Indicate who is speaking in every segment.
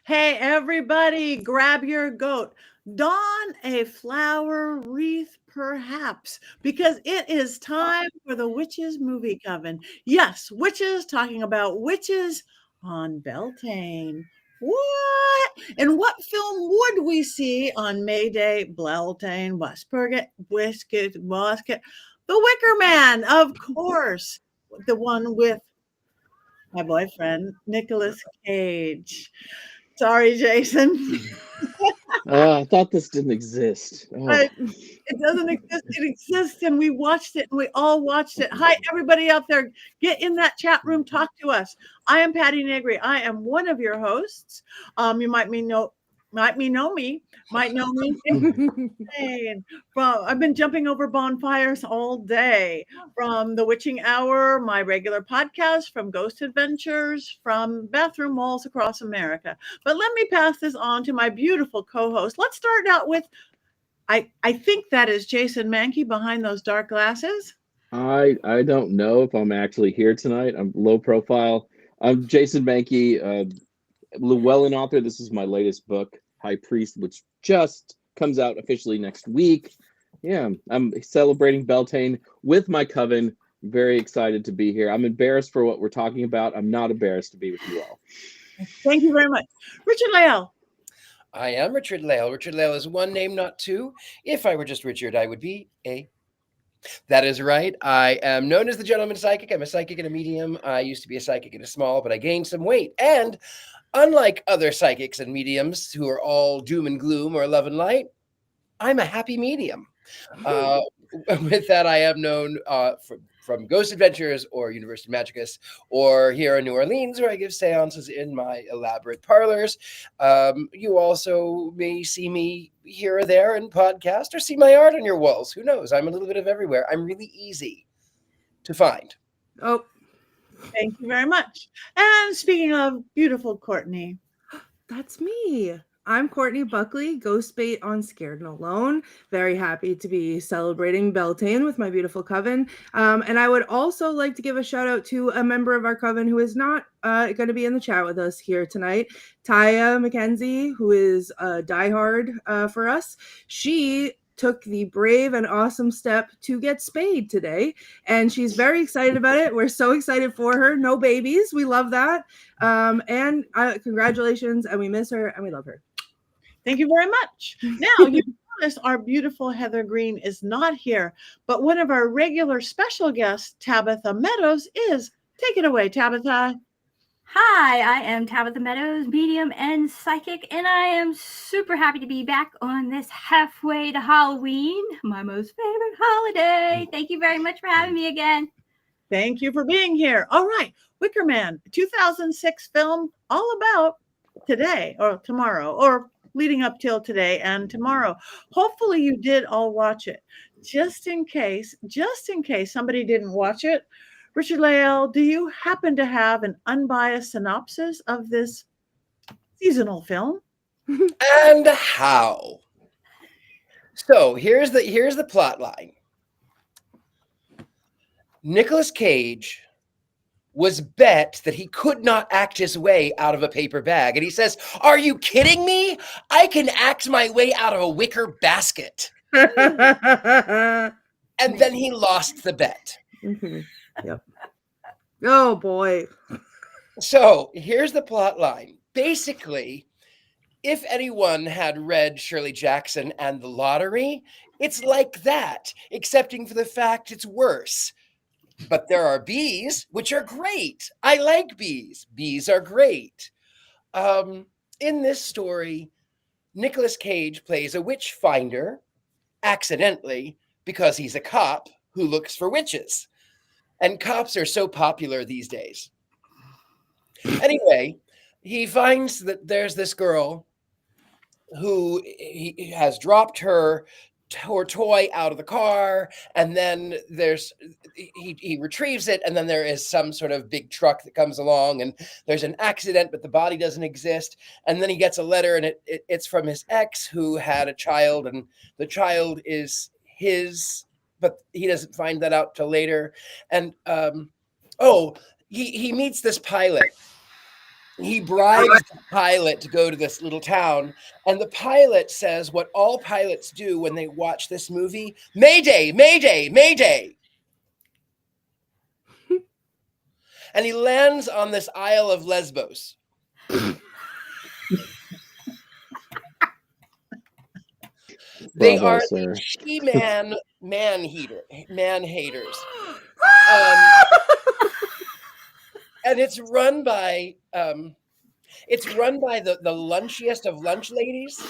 Speaker 1: Hey, everybody, grab your goat. Don a flower wreath, perhaps, because it is time for the Witches Movie Coven. Yes, witches talking about witches on Beltane. What? And what film would we see on May Day? Beltane, Westpurget, Biscuit, Musket. The Wicker Man, of course. The one with my boyfriend, Nicolas Cage. Sorry, Jason.
Speaker 2: I thought this didn't exist. Oh,
Speaker 1: But it doesn't exist. It exists, and we watched it, and we all watched it. Hi, everybody out there. Get in that chat room. Talk to us. I am Patti Negri. I am one of your hosts. You might know me. And I've been jumping over bonfires all day, from the Witching Hour, my regular podcast, from Ghost Adventures, from bathroom walls across America. But let me pass this on to my beautiful co-host. Let's start out with I think that is Jason Mankey behind those dark glasses.
Speaker 2: I don't know if I'm actually here tonight. I'm low profile. I'm Jason Mankey, Llewellyn author. This is my latest book, High Priest, which just comes out officially next week. Yeah, I'm celebrating Beltane with my coven. Very excited to be here. I'm embarrassed for what we're talking about. I'm not embarrassed to be with you all.
Speaker 1: Thank you very much. Richard-Lael.
Speaker 3: I am Richard-Lael. Richard-Lael is one name, not two. If I were just Richard, I would be a. That is right. I am known as the Gentleman Psychic. I'm a psychic and a medium. I used to be a psychic and a small, but I gained some weight. And unlike other psychics and mediums who are all doom and gloom or love and light, I'm a happy medium. With that, I am known from Ghost Adventures or University Magicus, or here in New Orleans, where I give seances in my elaborate parlors. You also may see me here or there in podcast, or see my art on your walls. Who knows? I'm a little bit of everywhere. I'm really easy to find.
Speaker 1: Oh, thank you very much. And speaking of beautiful Courtney.
Speaker 4: That's me. I'm Courtney Buckley, ghost bait on Scared and Alone. Very happy to be celebrating Beltane with my beautiful coven. And I would also like to give a shout out to a member of our coven who is not going to be in the chat with us here tonight, Taya McKenzie, who is a diehard for us. She took the brave and awesome step to get spayed today, and she's very excited about it. We're so excited for her. No babies. We love that. And congratulations, and we miss her and we love her.
Speaker 1: Thank you very much. Now, you notice our beautiful Heather Green is not here, but one of our regular special guests, Tabitha Meadows, is. Take it away, Tabitha.
Speaker 5: Hi, I am Tabitha Meadows, medium and psychic, and I am super happy to be back on this halfway to Halloween, my most favorite holiday. Thank you very much for having me again.
Speaker 1: Thank you for being here. All right, Wicker Man, 2006 film, all about today or tomorrow, or leading up till today and tomorrow. Hopefully you did all watch it. Just in case somebody didn't watch it, Richard-Lael, do you happen to have an unbiased synopsis of this seasonal film?
Speaker 3: And how? So here's the plot line. Nicolas Cage was bet that he could not act his way out of a paper bag. And he says, "Are you kidding me? I can act my way out of a wicker basket." And then he lost the bet.
Speaker 4: Mm-hmm. Yep. Oh boy.
Speaker 3: So here's the plot line. Basically, if anyone had read Shirley Jackson and The Lottery, it's like that, excepting for the fact it's worse. But there are bees, which are great. I like bees. Bees are great. In this story, Nicolas Cage plays a witch finder, accidentally, because he's a cop who looks for witches. And cops are so popular these days. Anyway, he finds that there's this girl who he has dropped her toy out of the car, and then he retrieves it, and then there is some sort of big truck that comes along, and there's an accident, but the body doesn't exist. And then he gets a letter, and it's from his ex who had a child, and the child is his, but he doesn't find that out till later. And he meets this pilot he bribes the pilot to go to this little town, and the pilot says what all pilots do when they watch this movie: Mayday, Mayday, Mayday. And he lands on this Isle of Lesbos. They
Speaker 2: Bravo,
Speaker 3: are
Speaker 2: sir.
Speaker 3: the She-Man man haters. And it's run by the lunchiest of lunch ladies.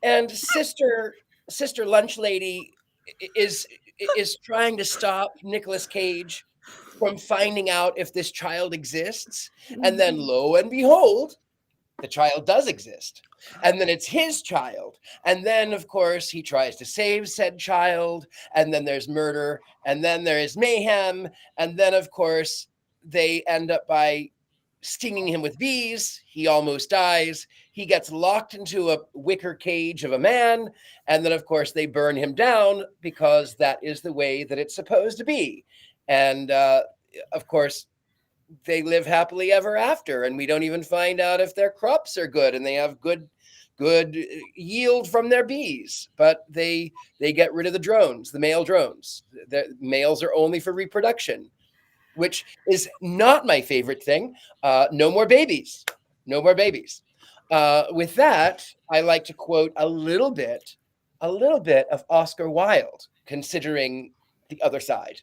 Speaker 3: And sister lunch lady is trying to stop Nicolas Cage from finding out if this child exists. And then lo and behold, the child does exist. And then it's his child. And then, of course, he tries to save said child. And then there's murder. And then there is mayhem. And then, of course, they end up by stinging him with bees. He almost dies. He gets locked into a wicker cage of a man. And then, of course, they burn him down because that is the way that it's supposed to be. And, of course, they live happily ever after, and we don't even find out if their crops are good and they have good yield from their bees. But they get rid of the drones, the male drones. The males are only for reproduction, which is not my favorite thing. No more babies. No more babies. With that, I like to quote a little bit of Oscar Wilde, considering the other side.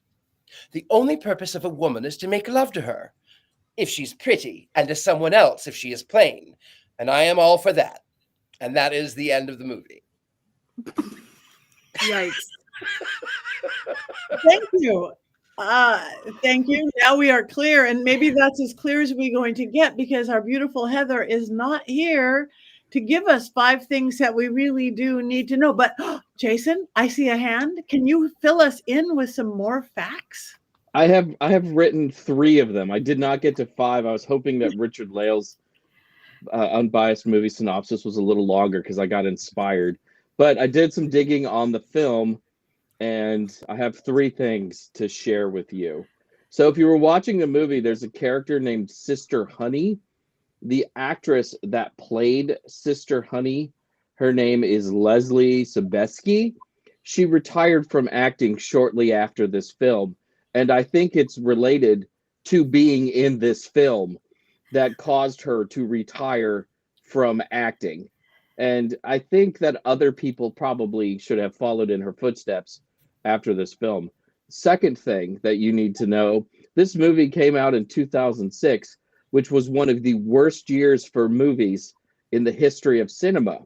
Speaker 3: The only purpose of a woman is to make love to her, if she's pretty, and to someone else if she is plain. And I am all for that. And that is the end of the movie.
Speaker 4: Yikes.
Speaker 1: Thank you. Thank you. Now we are clear, and maybe that's as clear as we're going to get, because our beautiful Heather is not here to give us 5 things that we really do need to know. But Jason, I see a hand. Can you fill us in with some more facts?
Speaker 2: I have written 3 of them. I did not get to 5. I was hoping that Richard-Lael's unbiased movie synopsis was a little longer because I got inspired. But I did some digging on the film, and I have 3 things to share with you. So if you were watching the movie, there's a character named Sister Honey. The actress that played Sister Honey, her name is Leslie Sobieski. She retired from acting shortly after this film. And I think it's related to being in this film that caused her to retire from acting. And I think that other people probably should have followed in her footsteps after this film. Second thing that you need to know, this movie came out in 2006, which was one of the worst years for movies in the history of cinema.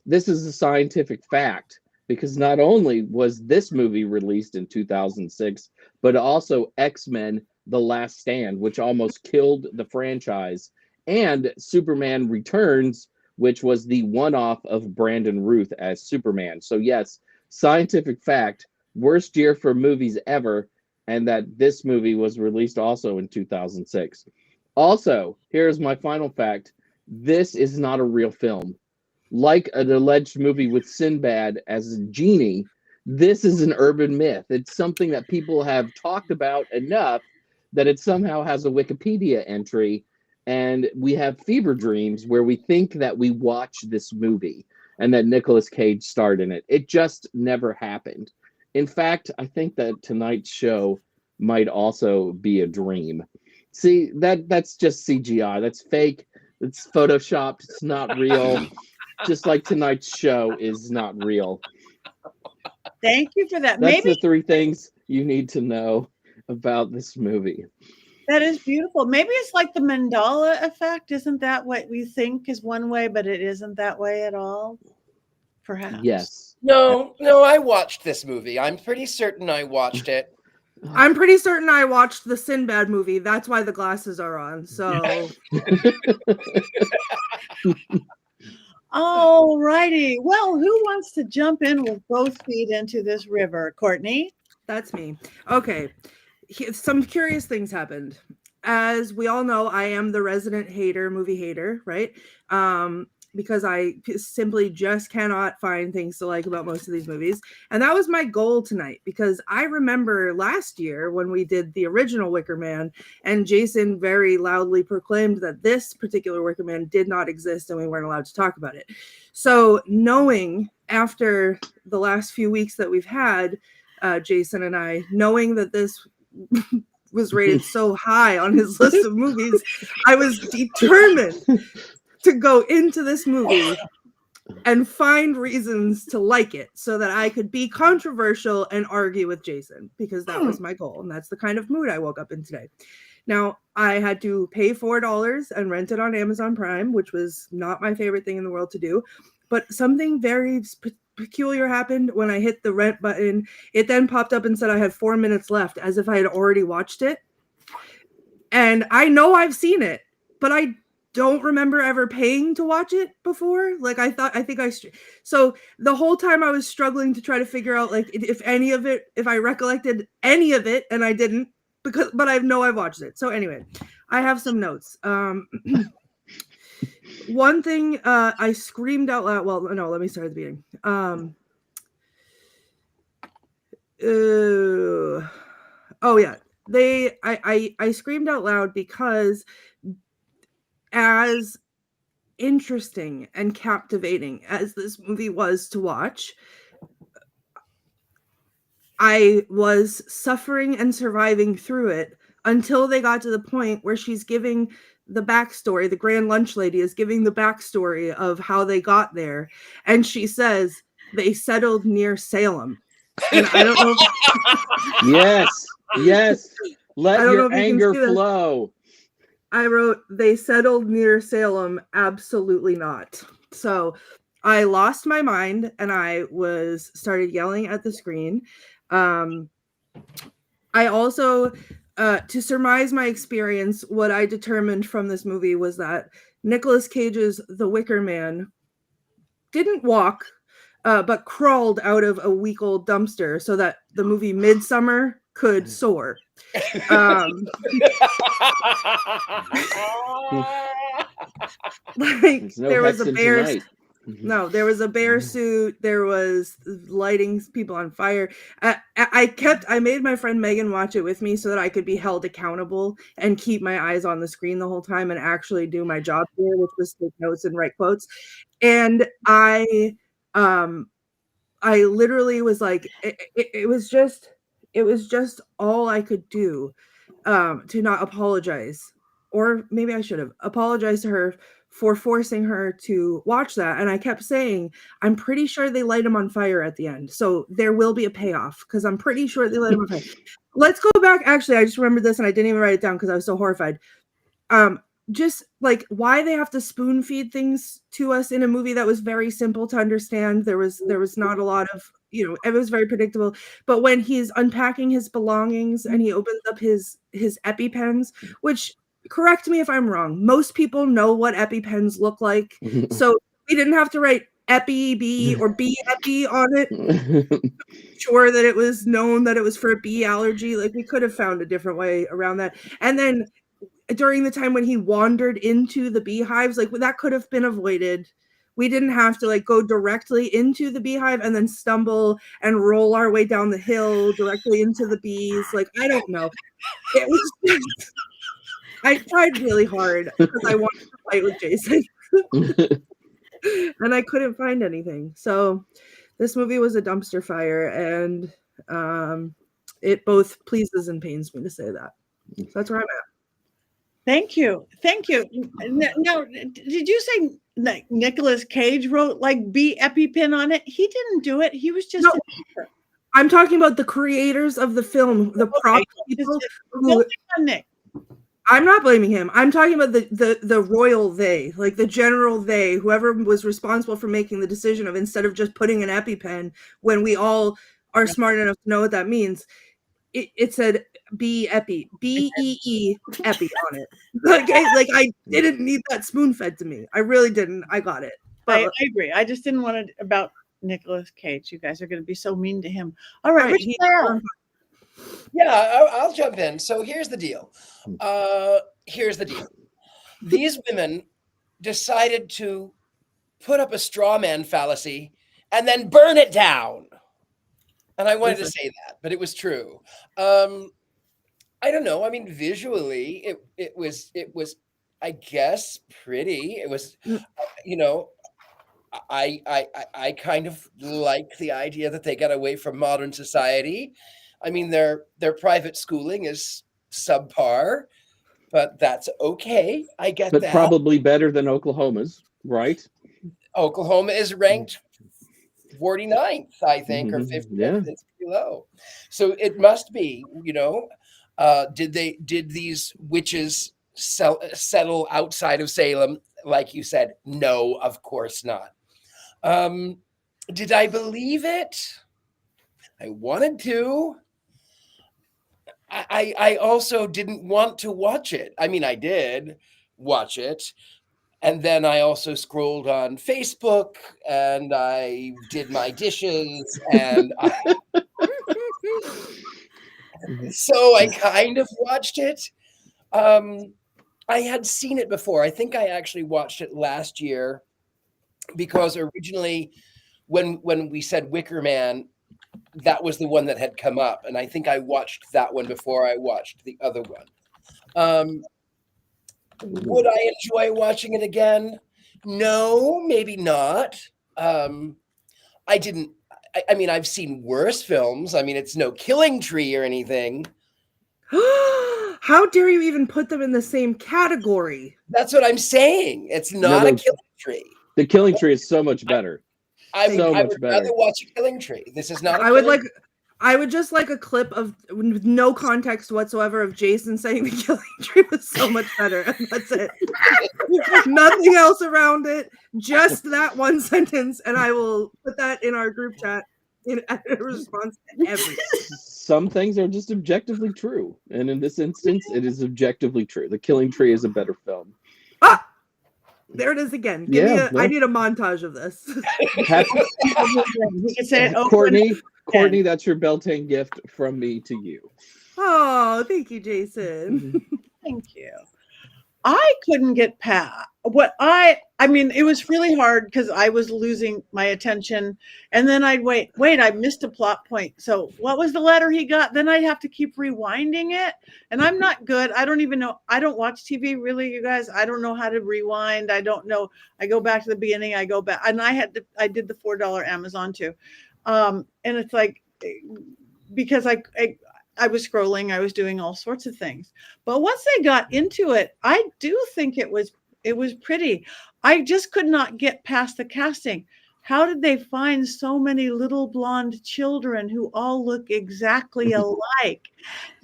Speaker 2: This is a scientific fact, because not only was this movie released in 2006, but also X-Men: The Last Stand, which almost killed the franchise, and Superman Returns, which was the one-off of Brandon Routh as Superman. So yes, scientific fact, worst year for movies ever, and that this movie was released also in 2006. Also, here's my final fact. This is not a real film. Like an alleged movie with Sinbad as a genie, this is an urban myth. It's something that people have talked about enough that it somehow has a Wikipedia entry, and we have fever dreams where we think that we watched this movie and that Nicolas Cage starred in it. It just never happened. In fact, I think that tonight's show might also be a dream. See, that's just CGI. That's fake. It's photoshopped. It's not real. Just like tonight's show is not real.
Speaker 1: Thank you for that.
Speaker 2: That's
Speaker 1: Maybe
Speaker 2: the 3 things you need to know about this movie.
Speaker 1: that is beautiful. Maybe it's like the Mandela effect. Isn't that what we think is one way, but it isn't that way at all? Perhaps.
Speaker 2: Yes.
Speaker 3: No, I watched this movie. I'm pretty certain I watched it.
Speaker 4: I'm pretty certain I watched the Sinbad movie. That's why the glasses are on. So
Speaker 1: All righty. Well, who wants to jump in with both feet into this river? Courtney?
Speaker 4: that's me. Okay. Some curious things happened. As we all know, I am the resident movie hater, right? because I simply just cannot find things to like about most of these movies. And that was my goal tonight, because I remember last year when we did the original Wicker Man, and Jason very loudly proclaimed that this particular Wicker Man did not exist and we weren't allowed to talk about it. So knowing after the last few weeks that we've had, Jason and I, knowing that this was rated so high on his list of movies, I was determined to go into this movie and find reasons to like it so that I could be controversial and argue with Jason, because that was my goal. And that's the kind of mood I woke up in today. Now, I had to pay $4 and rent it on Amazon Prime, which was not my favorite thing in the world to do. But something very peculiar happened when I hit the rent button. It then popped up and said I had 4 minutes left, as if I had already watched it. And I know I've seen it, but I don't remember ever paying to watch it before. Like so the whole time I was struggling to try to figure out like if any of it, if I recollected any of it, and I didn't, but I know I've watched it. So anyway, I have some notes. One thing I screamed out loud. Well, no, let me start at the beginning. Oh yeah, I screamed out loud because as interesting and captivating as this movie was to watch, I was suffering and surviving through it until they got to the point where she's giving the backstory. The Grand Lunch Lady is giving the backstory of how they got there. And she says they settled near Salem. And I don't know.
Speaker 2: Yes. Let your anger flow.
Speaker 4: I wrote, they settled near Salem. Absolutely not. So I lost my mind and I started yelling at the screen. I also, to surmise my experience, what I determined from this movie was that Nicolas Cage's The Wicker Man didn't walk, but crawled out of a week-old dumpster so that the movie Midsommar could soar. Like there was a bear. No, there was a bear suit. There was lighting people on fire. I made my friend Megan watch it with me so that I could be held accountable and keep my eyes on the screen the whole time and actually do my job here, which was take notes and write quotes. And I literally was like, it was just all I could do to not apologize, or maybe I should have apologized to her for forcing her to watch that. And I kept saying, I'm pretty sure they light him on fire at the end. So there will be a payoff because I'm pretty sure they light him on fire. Let's go back. Actually, I just remembered this and I didn't even write it down because I was so horrified. Just like why they have to spoon feed things to us in a movie that was very simple to understand. There was not a lot of, it was very predictable. But when he's unpacking his belongings and he opens up his EpiPens, which, correct me if I'm wrong, most people know what EpiPens look like. So we didn't have to write Epi B or B Epi on it. Sure that it was known that it was for a bee allergy. Like we could have found a different way around that. And then during the time when he wandered into the beehives, like that could have been avoided. We didn't have to like go directly into the beehive and then stumble and roll our way down the hill directly into the bees. Like, I don't know. It was just, I tried really hard because I wanted to fight with Jason. And I couldn't find anything. So this movie was a dumpster fire, and it both pleases and pains me to say that. So that's where I'm at.
Speaker 1: Thank you. Now, did you say Nicolas Cage wrote like B EpiPen on it? He didn't do it. He was just. No.
Speaker 4: I'm talking about the creators of the film, the prop people. I'm not blaming him. I'm talking about the royal they, like the general they, whoever was responsible for making the decision of instead of just putting an EpiPen when we all are smart enough to know what that means. It said B Epi, BEE Epi on it. Like I didn't need that spoon fed to me. I really didn't. I got it.
Speaker 1: But I agree. I just didn't want it about Nicolas Cage. You guys are going to be so mean to him. All right.
Speaker 3: Yeah, I'll jump in. So here's the deal. These women decided to put up a straw man fallacy and then burn it down. And I wanted to say that, but it was true. I don't know. I mean, visually, it was, I guess, pretty. It was, you know, I kind of like the idea that they got away from modern society. I mean, their private schooling is subpar, but that's okay. I get
Speaker 2: But
Speaker 3: that.
Speaker 2: probably better than Oklahoma's, right?
Speaker 3: Oklahoma is ranked 49th, I think, or 50th.
Speaker 2: Yeah.
Speaker 3: It's pretty low. So it must be, you know, did these witches settle outside of Salem? Like you said, no, of course not. Did I believe it? I wanted to. I also didn't want to watch it. I mean, I did watch it. And then I also scrolled on Facebook and I did my dishes and so I kind of watched it. I had seen it before. I think I actually watched it last year because originally when we said Wicker Man, that was the one that had come up. And I think I watched that one before I watched the other one. Would I enjoy watching it again? No, maybe not. I didn't. I mean, I've seen worse films. I mean, it's no Killing Tree or anything.
Speaker 4: How dare you even put them in the same category?
Speaker 3: That's what I'm saying. It's not a Killing Tree.
Speaker 2: The Killing Tree is so much better.
Speaker 3: I would rather watch a Killing Tree. This is not.
Speaker 4: I would just like a clip of with no context whatsoever of Jason saying the Killing Tree was so much better, and that's it. Nothing else around it, just that one sentence, and I will put that in our group chat in response to everything.
Speaker 2: Some things are just objectively true, and in this instance, it is objectively true. The Killing Tree is a better film.
Speaker 4: Ah, there it is again. I need a montage of this.
Speaker 2: Courtney, that's your Beltane gift from me to you.
Speaker 4: Oh, thank you, Jason.
Speaker 1: Thank you. I couldn't get past what I mean, it was really hard because I was losing my attention. And then I'd wait, I missed a plot point. So what was the letter he got? Then I'd have to keep rewinding it. And I'm not good. I don't even know. I don't watch TV really, you guys. I don't know how to rewind. I don't know. I go back to the beginning. I go back. And I did the $4 Amazon too. And it's like, because I was scrolling, I was doing all sorts of things. But once I got into it, I do think it was pretty. I just could not get past the casting. How did they find so many little blonde children who all look exactly alike?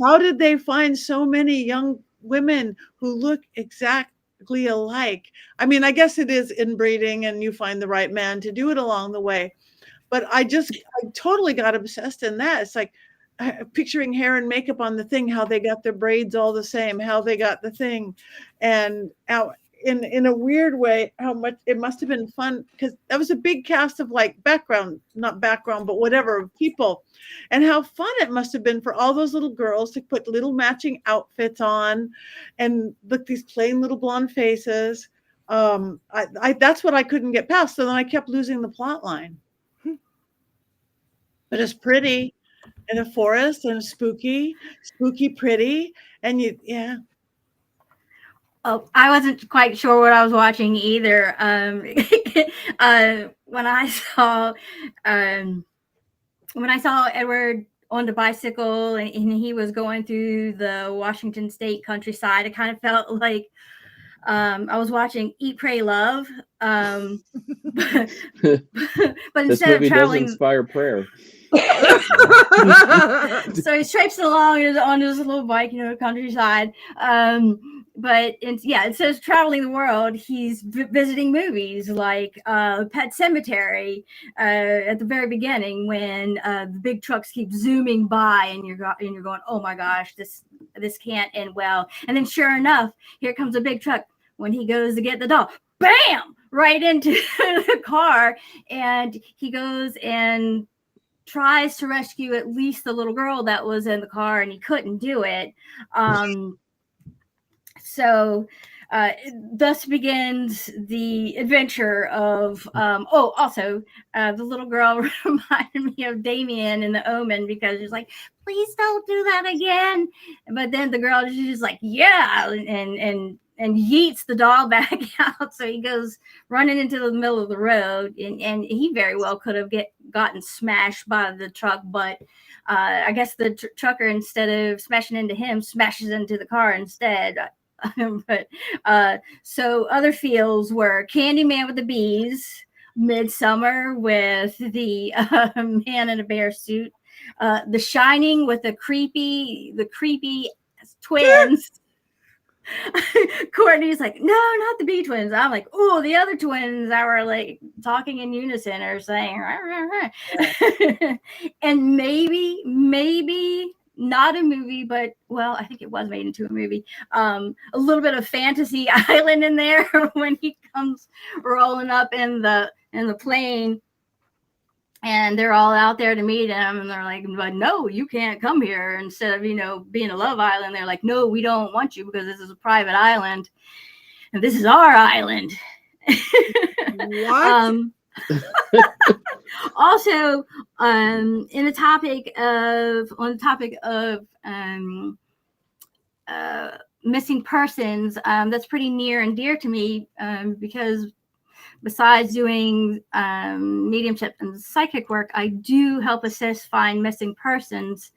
Speaker 1: How did they find so many young women who look exactly alike? I mean, I guess it is inbreeding and you find the right man to do it along the way. But I totally got obsessed in that. It's like picturing hair and makeup on the thing, how they got their braids all the same, how they got the thing. And how, in a weird way, how much it must have been fun, because that was a big cast of like not background, but whatever people. And how fun it must have been for all those little girls to put little matching outfits on and look these plain little blonde faces. That's what I couldn't get past. So then I kept losing the plot line. But it's pretty in a forest and spooky pretty. And yeah.
Speaker 5: Oh, I wasn't quite sure what I was watching either. When I saw Edward on the bicycle and he was going through the Washington State countryside, it kind of felt like I was watching Eat, Pray, Love. But instead of traveling,
Speaker 2: does inspire prayer.
Speaker 5: So he's traipsing along on his little bike, countryside. But instead of traveling the world, he's visiting movies like Pet Sematary at the very beginning, when the big trucks keep zooming by, and you're going, oh my gosh, this can't end well. And then sure enough, here comes a big truck. When he goes to get the doll, bam, right into the car, and he goes and tries to rescue at least the little girl that was in the car, and he couldn't do it. So thus begins the adventure of also the little girl reminded me of Damien in The Omen, because she's like, please don't do that again. But then the girl is just like, yeah, and yeets the doll back out. So he goes running into the middle of the road, and he very well could have gotten smashed by the truck, but I guess the trucker, instead of smashing into him, smashes into the car instead. But so other feels were Candyman with the bees, Midsummer with the man in a bear suit, The Shining with the creepy twins. Courtney's like, no, not the bee twins. I'm like, oh, the other twins that were like talking in unison or saying, rah, rah, rah. And maybe not a movie, but well, I think it was made into a movie. A little bit of Fantasy Island in there when he comes rolling up in the plane. And they're all out there to meet him, and they're like, but no, you can't come here. Instead of, being a love island, they're like, no, we don't want you because this is a private island. And this is our island.
Speaker 4: What?
Speaker 5: Also, on the topic of missing persons, that's pretty near and dear to me, because besides doing mediumship and psychic work, I do help assist find missing persons.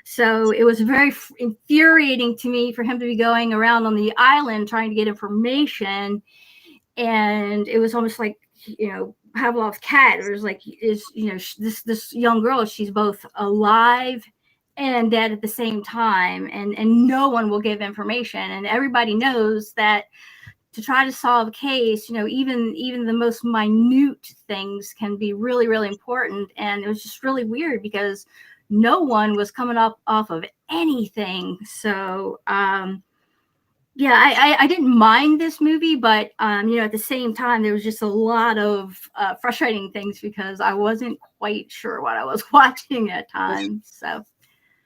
Speaker 5: So it was very infuriating to me for him to be going around on the island trying to get information. And it was almost like, Pavlov's cat. It was like, this young girl, she's both alive and dead at the same time. And no one will give information. And everybody knows that to try to solve a case, even the most minute things can be really, really important. And it was just really weird because no one was coming up off of anything. So, I didn't mind this movie, but, at the same time, there was just a lot of frustrating things because I wasn't quite sure what I was watching at times. So.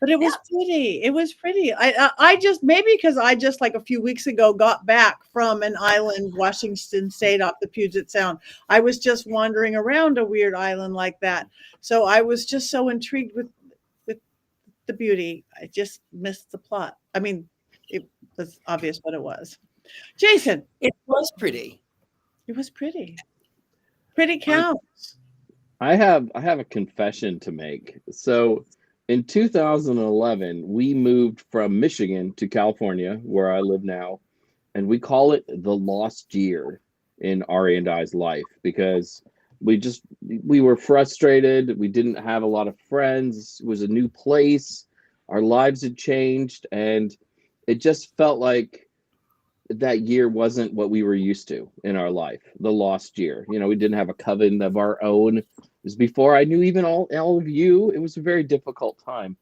Speaker 1: But it was pretty. It was pretty. I just, maybe because I just like a few weeks ago got back from an island, Washington State, off the Puget Sound. I was just wandering around a weird island like that. So I was just so intrigued with the beauty. I just missed the plot. I mean, it was obvious what it was. Jason.
Speaker 3: It was pretty.
Speaker 1: It was pretty. Pretty counts.
Speaker 2: I have a confession to make. So in 2011, we moved from Michigan to California, where I live now, and we call it the lost year in Ari and I's life because we were frustrated. We didn't have a lot of friends. It was a new place. Our lives had changed, and it just felt like that year wasn't what we were used to in our life, the lost year. We didn't have a coven of our own. It was before I knew even all of you. It was a very difficult time.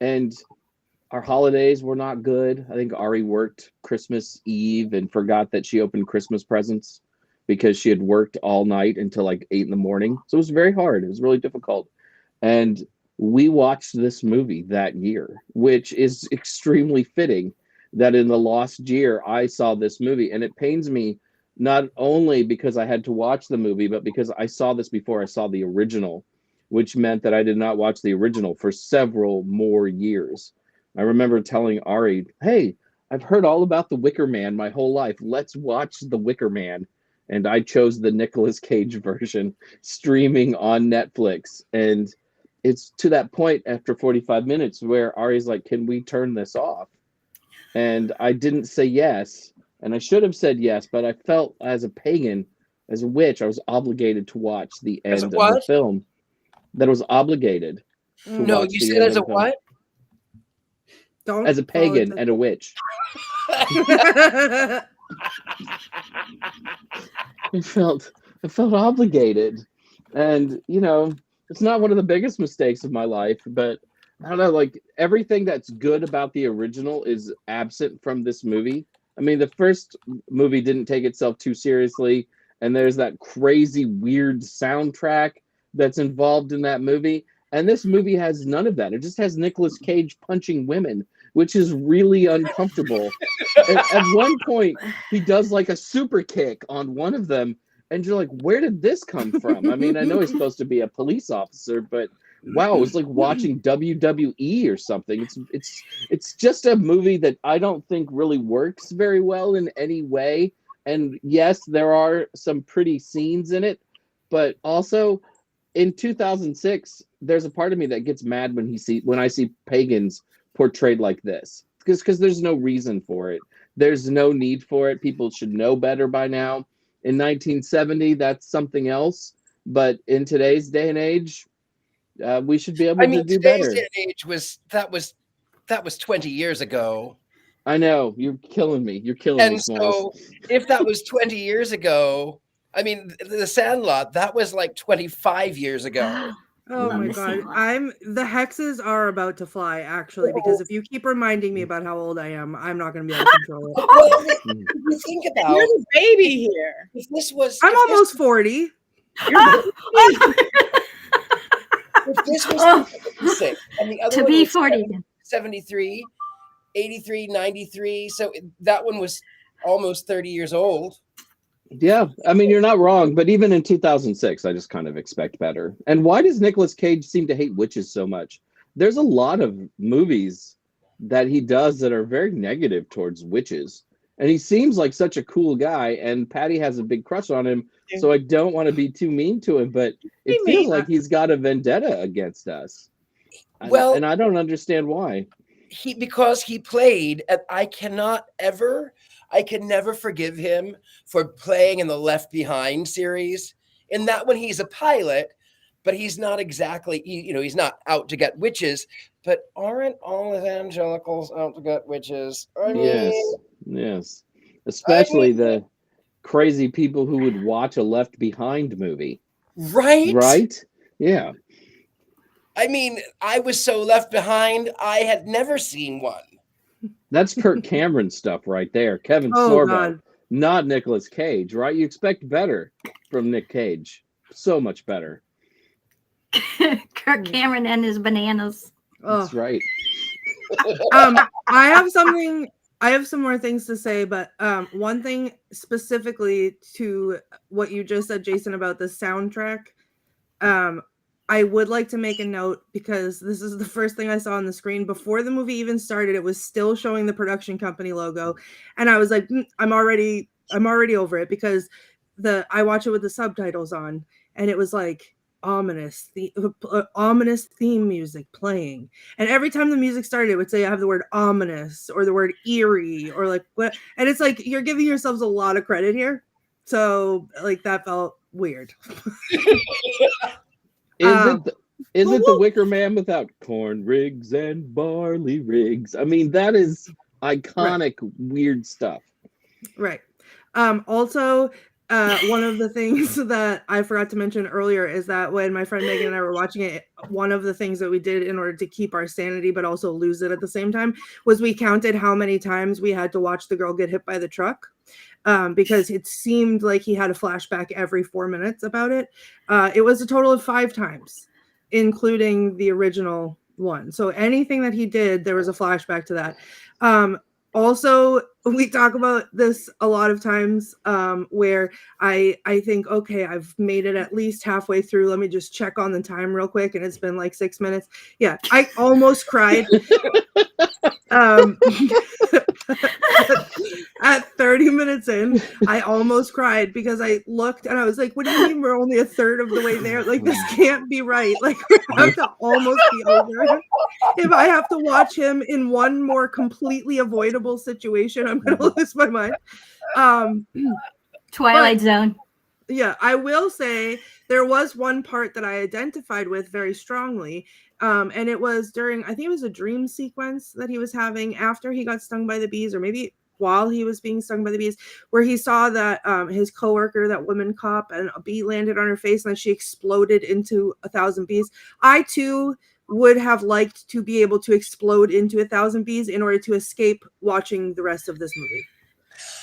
Speaker 2: And our holidays were not good. I think Ari worked Christmas Eve and forgot that she opened Christmas presents because she had worked all night until like 8 a.m. So it was very hard. It was really difficult. And we watched this movie that year, which is extremely fitting that in the lost year, I saw this movie. And it pains me not only because I had to watch the movie, but because I saw this before I saw the original, which meant that I did not watch the original for several more years. I remember telling Ari, hey, I've heard all about the Wicker Man my whole life. Let's watch the Wicker Man. And I chose the Nicolas Cage version streaming on Netflix. And it's to that point after 45 minutes where Ari's like, can we turn this off? And I didn't say yes. And I should have said yes, but I felt as a pagan, as a witch, I was obligated to watch the end of the film. That I was obligated to watch
Speaker 3: you
Speaker 2: the
Speaker 3: said
Speaker 2: end
Speaker 3: as a
Speaker 2: of the film.
Speaker 3: what?
Speaker 4: Don't
Speaker 2: As a pagan and a witch. I felt obligated. And, it's not one of the biggest mistakes of my life, but I don't know, like everything that's good about the original is absent from this movie. I mean, the first movie didn't take itself too seriously, and there's that crazy, weird soundtrack that's involved in that movie. And this movie has none of that. It just has Nicolas Cage punching women. which is really uncomfortable. At one point, he does like a super kick on one of them, and you're like, where did this come from? I mean, I know he's supposed to be a police officer, but wow, it was like watching WWE or something. It's just a movie that I don't think really works very well in any way. And yes, there are some pretty scenes in it, but also in 2006, there's a part of me that gets mad when I see pagans portrayed like this, because there's no reason for it. There's no need for it. People should know better by now. In 1970, that's something else, but in today's day and age, we should be able to do better.
Speaker 3: Today's day and age was 20 years ago.
Speaker 2: I know, you're killing me. You're killing me, Smalls.
Speaker 3: So if that was 20 years ago, I mean, The Sandlot, that was like 25 years ago.
Speaker 4: Oh
Speaker 5: Love
Speaker 4: my
Speaker 5: The
Speaker 4: god.
Speaker 5: Sandlot.
Speaker 4: The hexes are about to fly, actually, because if you keep reminding me about how old I am, I'm not going to be able to control it.
Speaker 3: Well, if you think about
Speaker 1: You're the baby here.
Speaker 3: if this was
Speaker 4: I'm
Speaker 3: if this-
Speaker 4: almost 40.
Speaker 3: if this was 2006, and the other
Speaker 5: To
Speaker 3: one
Speaker 5: be
Speaker 3: was
Speaker 5: 40.
Speaker 3: 73, 83, 93, so that one was almost 30 years old.
Speaker 2: Yeah, I mean, you're not wrong, but even in 2006, I just kind of expect better. And why does Nicolas Cage seem to hate witches so much? There's a lot of movies that he does that are very negative towards witches. And he seems like such a cool guy, and Patti has a big crush on him, so I don't want to be too mean to him, but it feels like he's got a vendetta against us.
Speaker 3: Well,
Speaker 2: and I don't understand why.
Speaker 3: Because he played, and I can never forgive him for playing in the Left Behind series. In that one, he's a pilot, but he's not exactly, he's not out to get witches. But aren't all evangelicals out to get witches? I mean,
Speaker 2: Yes. Especially the crazy people who would watch a Left Behind movie.
Speaker 3: right?
Speaker 2: Right? Yeah.
Speaker 3: I mean, I was so left behind, I had never seen one.
Speaker 2: That's Kirk Cameron stuff right there. Kevin
Speaker 4: Oh,
Speaker 2: Sorbo,
Speaker 4: God.
Speaker 2: not Nicolas Cage, right? You expect better from Nick Cage. So much better.
Speaker 5: Kirk Cameron and his bananas.
Speaker 2: That's right.
Speaker 4: I have some more things to say, but one thing specifically to what you just said, Jason, about the soundtrack, I would like to make a note, because this is the first thing I saw on the screen before the movie even started. It was still showing the production company logo, and I was like, I'm already over it, because I watch it with the subtitles on, and it was like ominous theme music playing, and every time the music started, it would say I have the word ominous or the word eerie or like what, and it's like you're giving yourselves a lot of credit here, so like that felt weird.
Speaker 2: Is it the Wicker Man without corn rigs and barley rigs? I mean, that is iconic, weird stuff.
Speaker 4: Right. Also, one of the things that I forgot to mention earlier is that when my friend Megan and I were watching it, one of the things that we did in order to keep our sanity but also lose it at the same time was we counted how many times we had to watch the girl get hit by the truck, because it seemed like he had a flashback every 4 minutes about it. It was a total of 5 times, including the original one. So anything that he did, there was a flashback to that. Also, we talk about this a lot of times, where I think, okay, I've made it at least halfway through. Let me just check on the time real quick. And it's been like 6 minutes. Yeah, I almost cried. At 30 minutes in, I almost cried because I looked and I was like, what do you mean we're only a third of the way there? Like, this can't be right. Like, we have to almost be over. If I have to watch him in one more completely avoidable situation, I'm going to lose my mind.
Speaker 5: Twilight Zone.
Speaker 4: Yeah, I will say there was one part that I identified with very strongly. And it was during, I think it was a dream sequence that he was having after he got stung by the bees, or maybe while he was being stung by the bees, where he saw that his coworker, that woman cop, and a bee landed on her face and then she exploded into 1,000 bees. I too would have liked to be able to explode into 1,000 bees in order to escape watching the rest of this movie.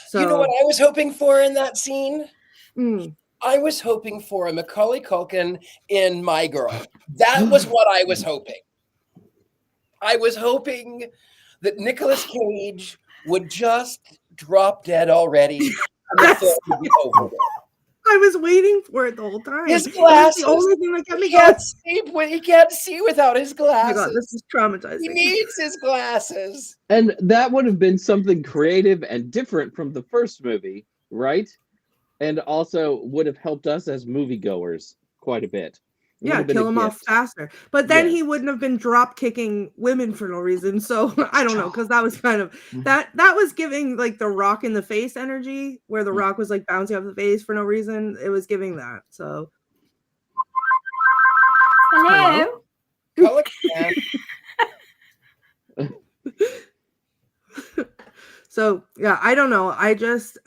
Speaker 4: So,
Speaker 3: you know what I was hoping for in that scene?
Speaker 4: Mm.
Speaker 3: I was hoping for a Macaulay Culkin in My Girl. That was what I was hoping. I was hoping that Nicolas Cage would just drop dead already and the
Speaker 4: Yes.
Speaker 3: film would be over.
Speaker 4: I was waiting for it the whole time.
Speaker 3: His
Speaker 4: It was
Speaker 3: glasses.
Speaker 4: the only thing that kept me
Speaker 3: He
Speaker 4: going.
Speaker 3: can't see, he can't see without his
Speaker 4: Oh my God,
Speaker 3: glasses.
Speaker 4: this is traumatizing.
Speaker 3: He needs his glasses.
Speaker 2: And that would have been something creative and different from the first movie, right? And also would have helped us as moviegoers quite a bit. It would
Speaker 4: Yeah,
Speaker 2: have been
Speaker 4: kill
Speaker 2: a
Speaker 4: him off
Speaker 2: gift.
Speaker 4: faster. But then
Speaker 2: Yes.
Speaker 4: he wouldn't have been drop kicking women for no reason. So I don't know, because that was kind of that was giving like the Rock in the face energy, where the Rock was like bouncing off the face for no reason. It was giving that. So
Speaker 5: Hello.
Speaker 3: Color can.
Speaker 4: so yeah, I don't know. I just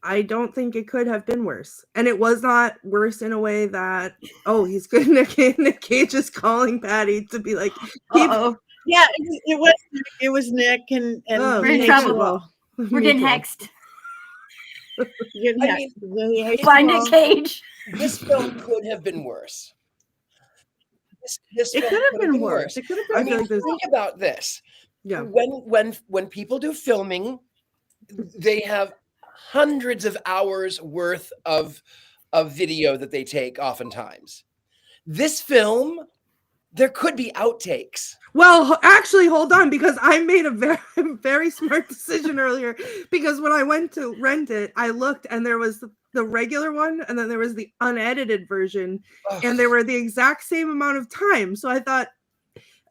Speaker 4: I don't think it could have been worse. And it was not worse in a way that, oh, he's good. Nick Cage is calling Patti to be like, keep
Speaker 5: Uh-oh.
Speaker 1: Yeah, it was Nick and
Speaker 4: Oh,
Speaker 5: We're in
Speaker 1: me
Speaker 5: trouble.
Speaker 1: well.
Speaker 5: We're
Speaker 4: Me
Speaker 5: getting
Speaker 4: too.
Speaker 5: hexed.
Speaker 1: Getting
Speaker 3: I
Speaker 1: hacked.
Speaker 3: mean,
Speaker 1: Yeah,
Speaker 5: Find
Speaker 1: well,
Speaker 5: Nick Cage.
Speaker 3: This film could have been worse. This
Speaker 1: it
Speaker 3: film
Speaker 1: could have been worse. It could have been.
Speaker 3: I
Speaker 4: I feel
Speaker 3: mean,
Speaker 4: like there's-
Speaker 3: think about this.
Speaker 4: Yeah.
Speaker 3: When people do filming, they have hundreds of hours worth of video that they take oftentimes. This film, there could be outtakes.
Speaker 4: Well, actually, hold on, because I made a very, very smart decision earlier. Because when I went to rent it, I looked and there was the regular one, and then there was the unedited version, and they were the exact same amount of time. So I thought,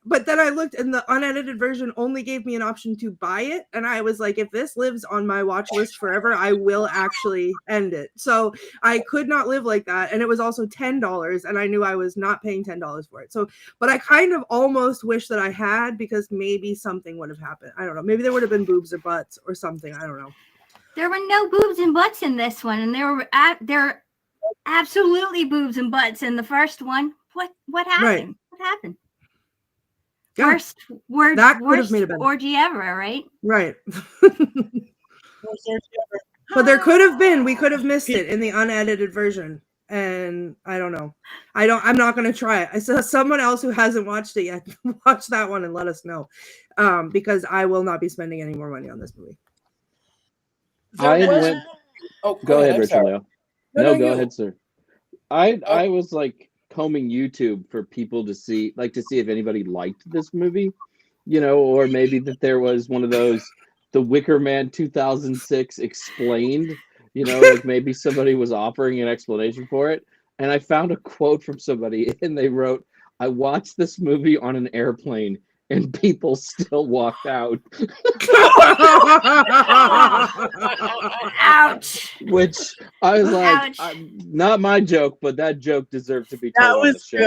Speaker 4: but then I looked, and the unedited version only gave me an option to buy it, and I was like, if this lives on my watch list forever, I will actually end it. So I could not live like that, and it was also $10, and I knew I was not paying $10 for it. So, but I kind of almost wish that I had, because maybe something would have happened. I don't know. Maybe there would have been boobs or butts or something. I don't know.
Speaker 5: There were no boobs and butts in this one, and there were absolutely boobs and butts in the first one. What happened?
Speaker 4: Right.
Speaker 5: What happened?
Speaker 4: Yeah,
Speaker 5: Worst
Speaker 4: that could have made it better.
Speaker 5: orgy ever, right?
Speaker 4: right.
Speaker 1: Was there ever-
Speaker 4: But there could have been. We could have missed it in the unedited version. And I don't know. I'm not going to try it. I saw someone else who hasn't watched it yet. Watch that one and let us know. Because I will not be spending any more money on this movie.
Speaker 3: There was-
Speaker 2: went.
Speaker 3: Oh,
Speaker 2: Go ahead,
Speaker 3: I'm
Speaker 2: Richard.
Speaker 3: sorry.
Speaker 2: Leo.
Speaker 3: No,
Speaker 2: No,
Speaker 3: no,
Speaker 2: go
Speaker 3: you.
Speaker 2: ahead, sir. I was like combing YouTube for people to see if anybody liked this movie, or maybe that there was one of those, the Wicker Man 2006 explained, like maybe somebody was offering an explanation for it. And I found a quote from somebody, and they wrote, "I watched this movie on an airplane and people still walked out."
Speaker 5: Ouch.
Speaker 2: Which I was like,
Speaker 5: Ouch.
Speaker 2: not my joke, but that joke deserved to be told
Speaker 1: That
Speaker 2: on the
Speaker 1: was
Speaker 2: show.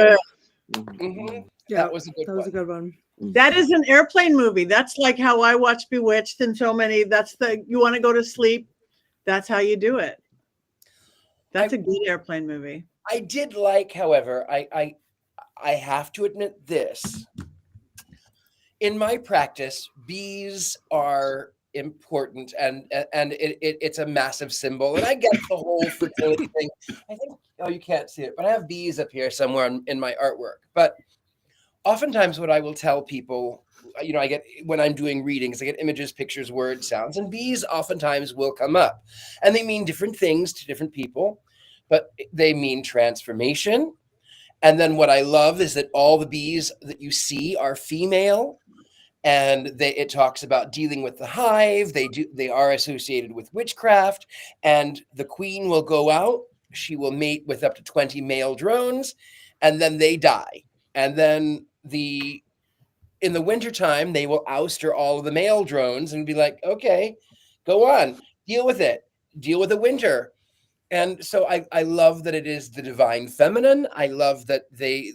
Speaker 1: good.
Speaker 3: Mhm.
Speaker 4: Yeah,
Speaker 3: That was a good
Speaker 4: that was
Speaker 3: one.
Speaker 4: a good one.
Speaker 1: That is an airplane movie. That's like how I watch Bewitched and so many. That's you want to go to sleep. That's how you do it. That's a good airplane movie.
Speaker 3: I did like, however, I have to admit this. In my practice, bees are important, and it's a massive symbol. And I get the whole fertility thing. I think, you can't see it, but I have bees up here somewhere in my artwork. But oftentimes what I will tell people, I get, when I'm doing readings, I get images, pictures, words, sounds, and bees oftentimes will come up. And they mean different things to different people, but they mean transformation. And then what I love is that all the bees that you see are female, and it talks about dealing with the hive. They are associated with witchcraft, and the queen will go out. She will mate with up to 20 male drones, and then they die. And then in the wintertime, they will ouster all of the male drones and be like, okay, go on, deal with it, deal with the winter. And so I love that it is the divine feminine. I love that they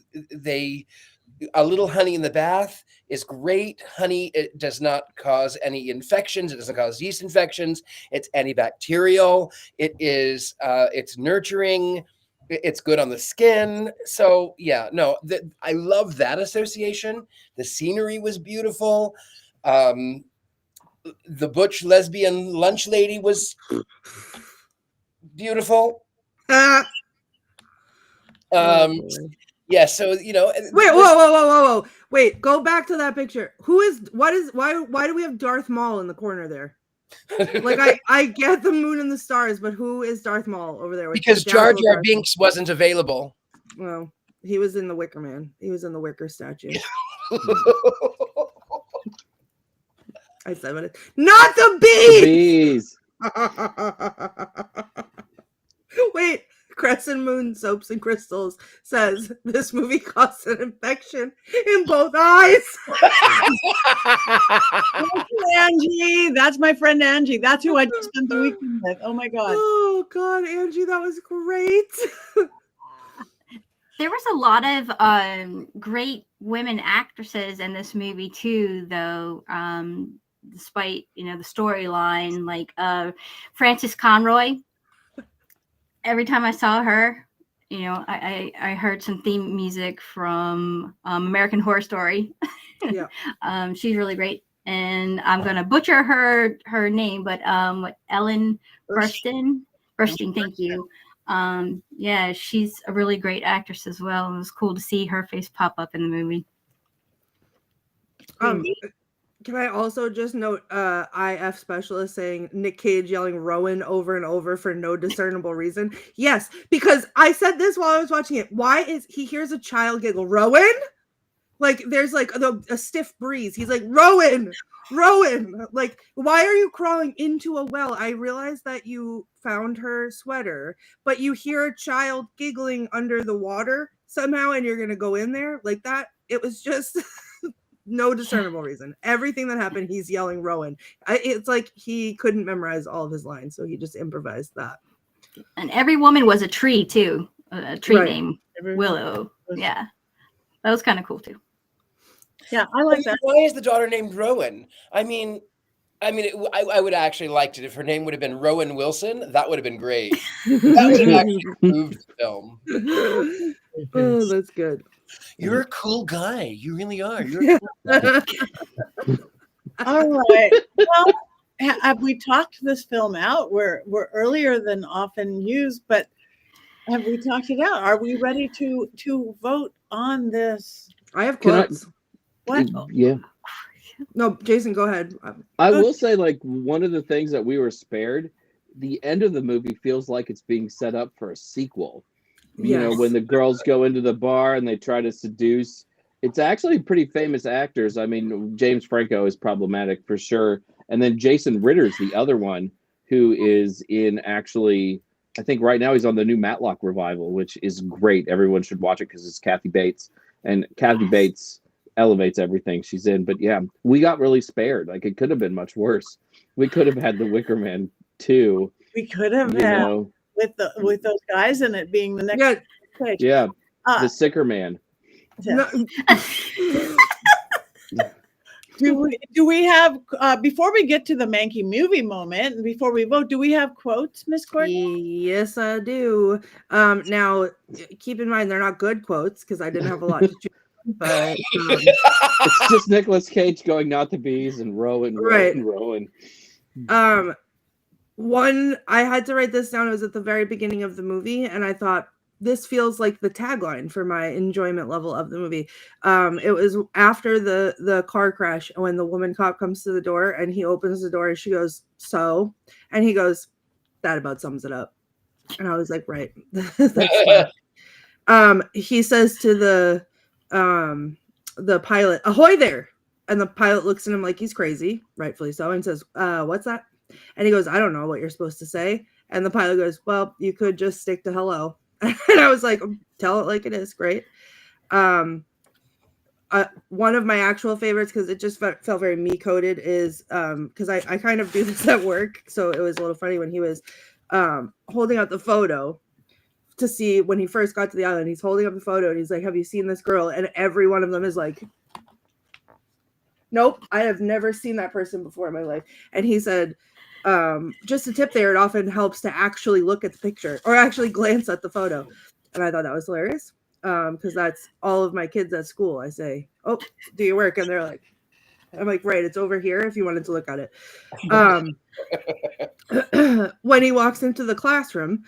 Speaker 3: a little honey in the bath is great. Honey, it does not cause any infections. It doesn't cause yeast infections. It's antibacterial. It is it's nurturing. It's good on the skin. So yeah, no, I love that association. The scenery was beautiful. The butch lesbian lunch lady was beautiful.
Speaker 4: Oh, boy.
Speaker 3: Yeah, so
Speaker 4: Wait, whoa. Wait, go back to that picture. Why do we have Darth Maul in the corner there? Like I get the moon and the stars, but who is Darth Maul over there?
Speaker 3: Because Jar Jar Binks wasn't available.
Speaker 4: Well, he was in the Wicker Man. He was in the Wicker statue. I said what it. Not the bees. Wait, Crescent Moon Soaps and Crystals says this movie caused an infection in both eyes.
Speaker 1: Angie, that's my friend Angie. That's who I just spent the weekend with. Oh my god.
Speaker 4: Oh god, Angie, that was great.
Speaker 5: There was a lot of great women actresses in this movie too, though. Despite the storyline, like Frances Conroy. Every time I saw her, I heard some theme music from American Horror Story.
Speaker 4: Yeah,
Speaker 5: she's really great, and I'm gonna butcher her name, but Ellen Burstyn. Thank you. Yeah, she's a really great actress as well. It was cool to see her face pop up in the movie.
Speaker 4: Can I also just note IF specialist saying Nick Cage yelling Rowan over and over for no discernible reason? Yes, because I said this while I was watching it. Why is he hears a child giggle? Rowan? Like there's like a stiff breeze. He's like, Rowan. Like, why are you crawling into a well? I realized that you found her sweater, but you hear a child giggling under the water somehow, and you're going to go in there like that. It was just... no discernible reason. Everything that happened, he's yelling Rowan. It's like he couldn't memorize all of his lines, so he just improvised that.
Speaker 5: And every woman was a tree too. A tree named Willow. Yeah, that was kind of cool too.
Speaker 1: Yeah, I like that.
Speaker 3: Why is the daughter named Rowan? I would actually liked it if her name would have been Rowan Wilson. That would have been great. That would have actually improved the film.
Speaker 4: Oh, that's good.
Speaker 3: You're a cool guy. You really are. You're a cool guy.
Speaker 1: All right. Well, have we talked this film out? We're earlier than often used, but have we talked it out? Are we ready to vote on this?
Speaker 4: I have quotes.
Speaker 1: What?
Speaker 2: Yeah.
Speaker 4: No, Jason, go ahead.
Speaker 2: I will say, like, one of the things that we were spared, the end of the movie feels like it's being set up for a sequel. You know, when the girls go into the bar and they try to seduce, it's actually pretty famous actors. I mean, James Franco is problematic for sure. And then Jason Ritter's the other one who is in actually, I think right now he's on the new Matlock revival, which is great. Everyone should watch it because it's Kathy Bates. And Kathy Bates elevates everything she's in. But yeah, we got really spared. Like, it could have been much worse. We could have had the Wicker Man 2.
Speaker 1: We could have had with those guys in it being the next page.
Speaker 2: Yeah. The Sicker Man.
Speaker 1: Yeah. Do we have before we get to the Mankey movie moment, before we vote, do we have quotes, Miss Courtney?
Speaker 4: Yes, I do. Now keep in mind they're not good quotes because I didn't have a lot to choose. But
Speaker 2: it's just Nicolas Cage going not the bees and Rowan.
Speaker 4: One, I had to write this down. It was at the very beginning of the movie, and I thought this feels like the tagline for my enjoyment level of the movie. It was after the car crash when the woman cop comes to the door and he opens the door and she goes, "So," and he goes, "That about sums it up." And I was like, right. He says to the pilot, "Ahoy there!" And the pilot looks at him like he's crazy, rightfully so, and says, "What's that?" And he goes, "I don't know what you're supposed to say." And the pilot goes, "Well, you could just stick to hello." And I was like, tell it like it is. Great. One of my actual favorites, because it just felt very me-coded, is because I kind of do this at work. So it was a little funny when he was holding out the photo to see when he first got to the island. He's holding up the photo and he's like, "Have you seen this girl?" And every one of them is like, "Nope, I have never seen that person before in my life." And he said, just a tip there, it often helps to actually look at the picture or actually glance at the photo. And I thought that was hilarious because that's all of my kids at school. I say, "Oh, do your work?" And they're like, I'm like, "Right, it's over here if you wanted to look at it." When he walks into the classroom,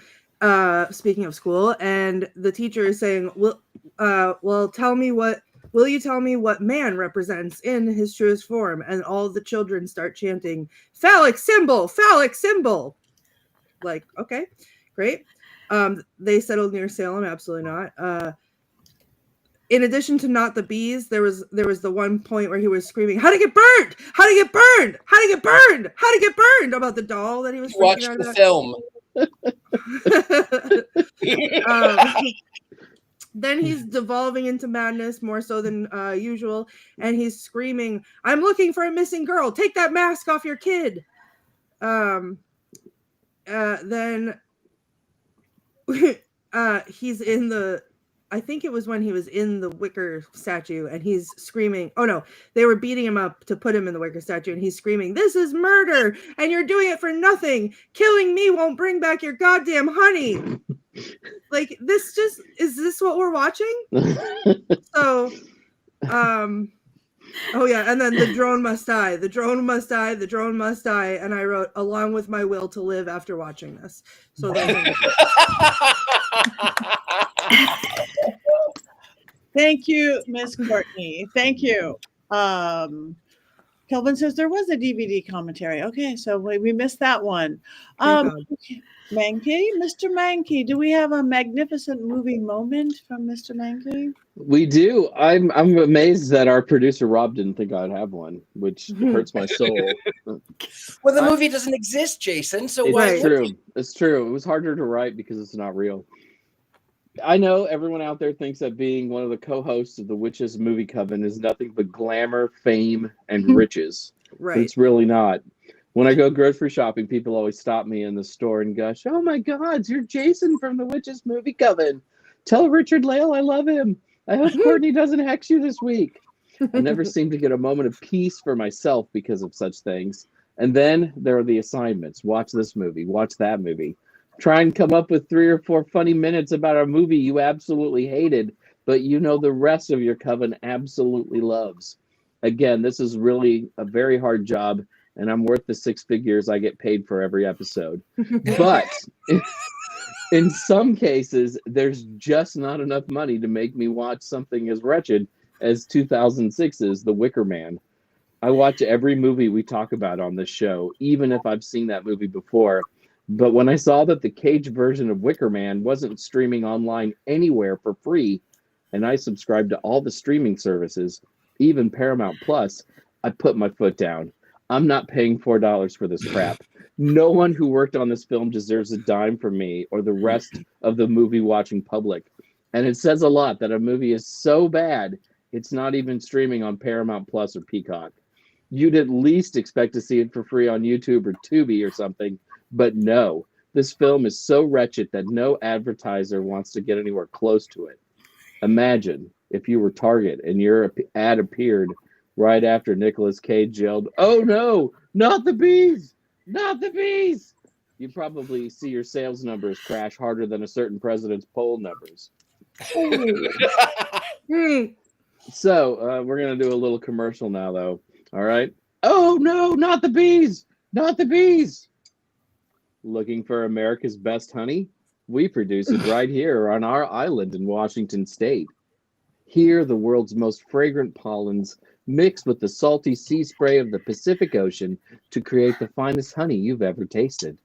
Speaker 4: speaking of school, and the teacher is saying, well, tell me what Will you tell me what man represents in his truest form? And all the children start chanting, phallic symbol, phallic symbol. Like, okay, great. They settled near Salem. Absolutely not. In addition to not the bees, there was the one point where he was screaming, "How to get burned? How to get burned? How to get burned? How to get burned?" about the doll that he was
Speaker 3: Watch
Speaker 4: freaking out
Speaker 3: the
Speaker 4: about.
Speaker 3: film.
Speaker 4: Then he's devolving into madness more so than usual, and he's screaming, "I'm looking for a missing girl. Take that mask off your kid." Then he's in the, I think it was when he was in the Wicker statue, and he's screaming, oh no, they were beating him up to put him in the Wicker statue, and he's screaming, "This is murder, and you're doing it for nothing. Killing me won't bring back your goddamn honey." Like, is this what we're watching? So, oh yeah, and then the drone must die, the drone must die, the drone must die, and I wrote, along with my will to live after watching this. So
Speaker 1: Thank you, Miss Courtney. Thank you. Kelvin says there was a DVD commentary. Okay, so we missed that one. Okay. Mankey, Mr. Mankey, do we have a magnificent movie moment from Mr. Mankey?
Speaker 2: We do. I'm amazed that our producer Rob didn't think I'd have one, which hurts my soul.
Speaker 3: Well, the movie doesn't exist, Jason. So
Speaker 2: it's
Speaker 3: why?
Speaker 2: True. It's true. It was harder to write because it's not real. I know everyone out there thinks that being one of the co-hosts of the Witches Movie Coven is nothing but glamour, fame, and riches.
Speaker 4: Right.
Speaker 2: But it's really not. When I go grocery shopping, people always stop me in the store and gush, "Oh my God, you're Jason from the Witches Movie Coven. Tell Richard-Lael I love him. I hope Courtney doesn't hex you this week." I never seem to get a moment of peace for myself because of such things. And then there are the assignments. Watch this movie. Watch that movie. Try and come up with 3 or 4 funny minutes about a movie you absolutely hated, but you know the rest of your coven absolutely loves. Again, this is really a very hard job, and I'm worth the 6 figures I get paid for every episode. But in some cases, there's just not enough money to make me watch something as wretched as 2006's The Wicker Man. I watch every movie we talk about on this show, even if I've seen that movie before. But when I saw that the Cage version of Wicker Man wasn't streaming online anywhere for free, and I subscribed to all the streaming services, even Paramount Plus, I put my foot down. I'm not paying $4 for this crap. No one who worked on this film deserves a dime from me or the rest of the movie-watching public. And it says a lot that a movie is so bad, it's not even streaming on Paramount Plus or Peacock. You'd at least expect to see it for free on YouTube or Tubi or something. But no, this film is so wretched that no advertiser wants to get anywhere close to it. Imagine if you were Target and your ad appeared right after Nicolas Cage yelled, "Oh no, not the bees, not the bees." You'd probably see your sales numbers crash harder than a certain president's poll numbers. So we're going to do a little commercial now, though. All right. "Oh no, not the bees, not the bees." Looking for America's best honey? We produce it right here on our island in Washington State. Here, the world's most fragrant pollens mix with the salty sea spray of the Pacific Ocean to create the finest honey you've ever tasted.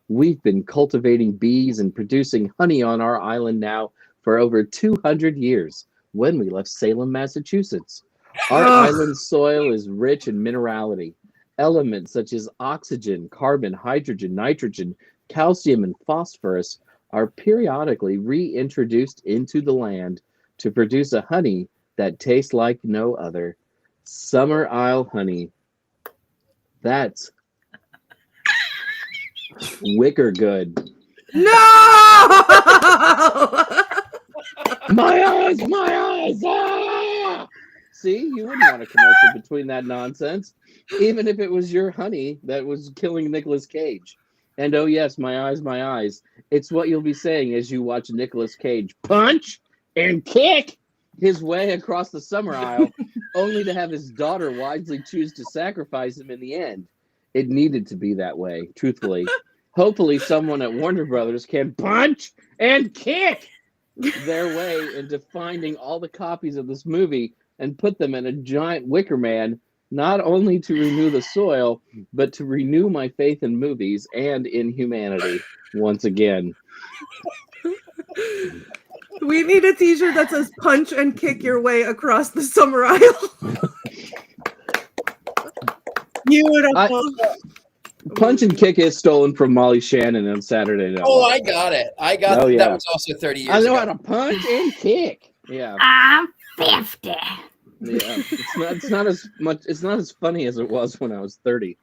Speaker 2: We've been cultivating bees and producing honey on our island now for over 200 years, when we left Salem, Massachusetts. Our island's soil is rich in minerality. Elements such as oxygen, carbon, hydrogen, nitrogen, calcium, and phosphorus are periodically reintroduced into the land to produce a honey that tastes like no other. Summer Isle honey. That's wicker good.
Speaker 4: No!
Speaker 2: My eyes, my eyes! Ah! See, you wouldn't want a commercial between that nonsense, even if it was your honey that was killing Nicolas Cage. And oh yes, my eyes, my eyes. It's what you'll be saying as you watch Nicolas Cage punch and kick his way across the Summer Isle, only to have his daughter wisely choose to sacrifice him in the end. It needed to be that way, truthfully. Hopefully someone at Warner Brothers can punch and kick their way into finding all the copies of this movie and put them in a giant Wicker Man, not only to renew the soil, but to renew my faith in movies and in humanity once again.
Speaker 4: We need a t-shirt that says punch and kick your way across the summer aisle.
Speaker 1: Beautiful.
Speaker 2: Punch and Kick is stolen from Molly Shannon on Saturday Night.
Speaker 3: Oh, I got it.
Speaker 2: Oh, yeah.
Speaker 3: That was also 30 years
Speaker 2: I know
Speaker 3: ago.
Speaker 2: how to punch and kick. Yeah.
Speaker 5: I'm 50.
Speaker 2: Yeah. It's not as much. It's not as funny as it was when I was 30.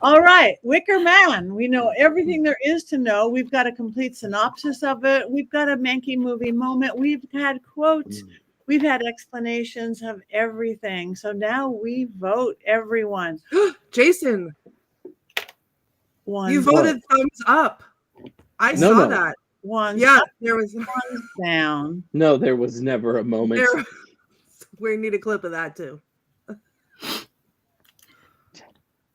Speaker 1: All right, Wicker Man. We know everything there is to know. We've got a complete synopsis of it. We've got a Mankey movie moment. We've had quotes. We've had explanations of everything. So now we vote, everyone.
Speaker 4: Jason, you voted thumbs up. I saw that.
Speaker 1: One.
Speaker 4: Yeah, there was
Speaker 1: one down.
Speaker 2: No, there was never a moment.
Speaker 4: We need a clip of that too.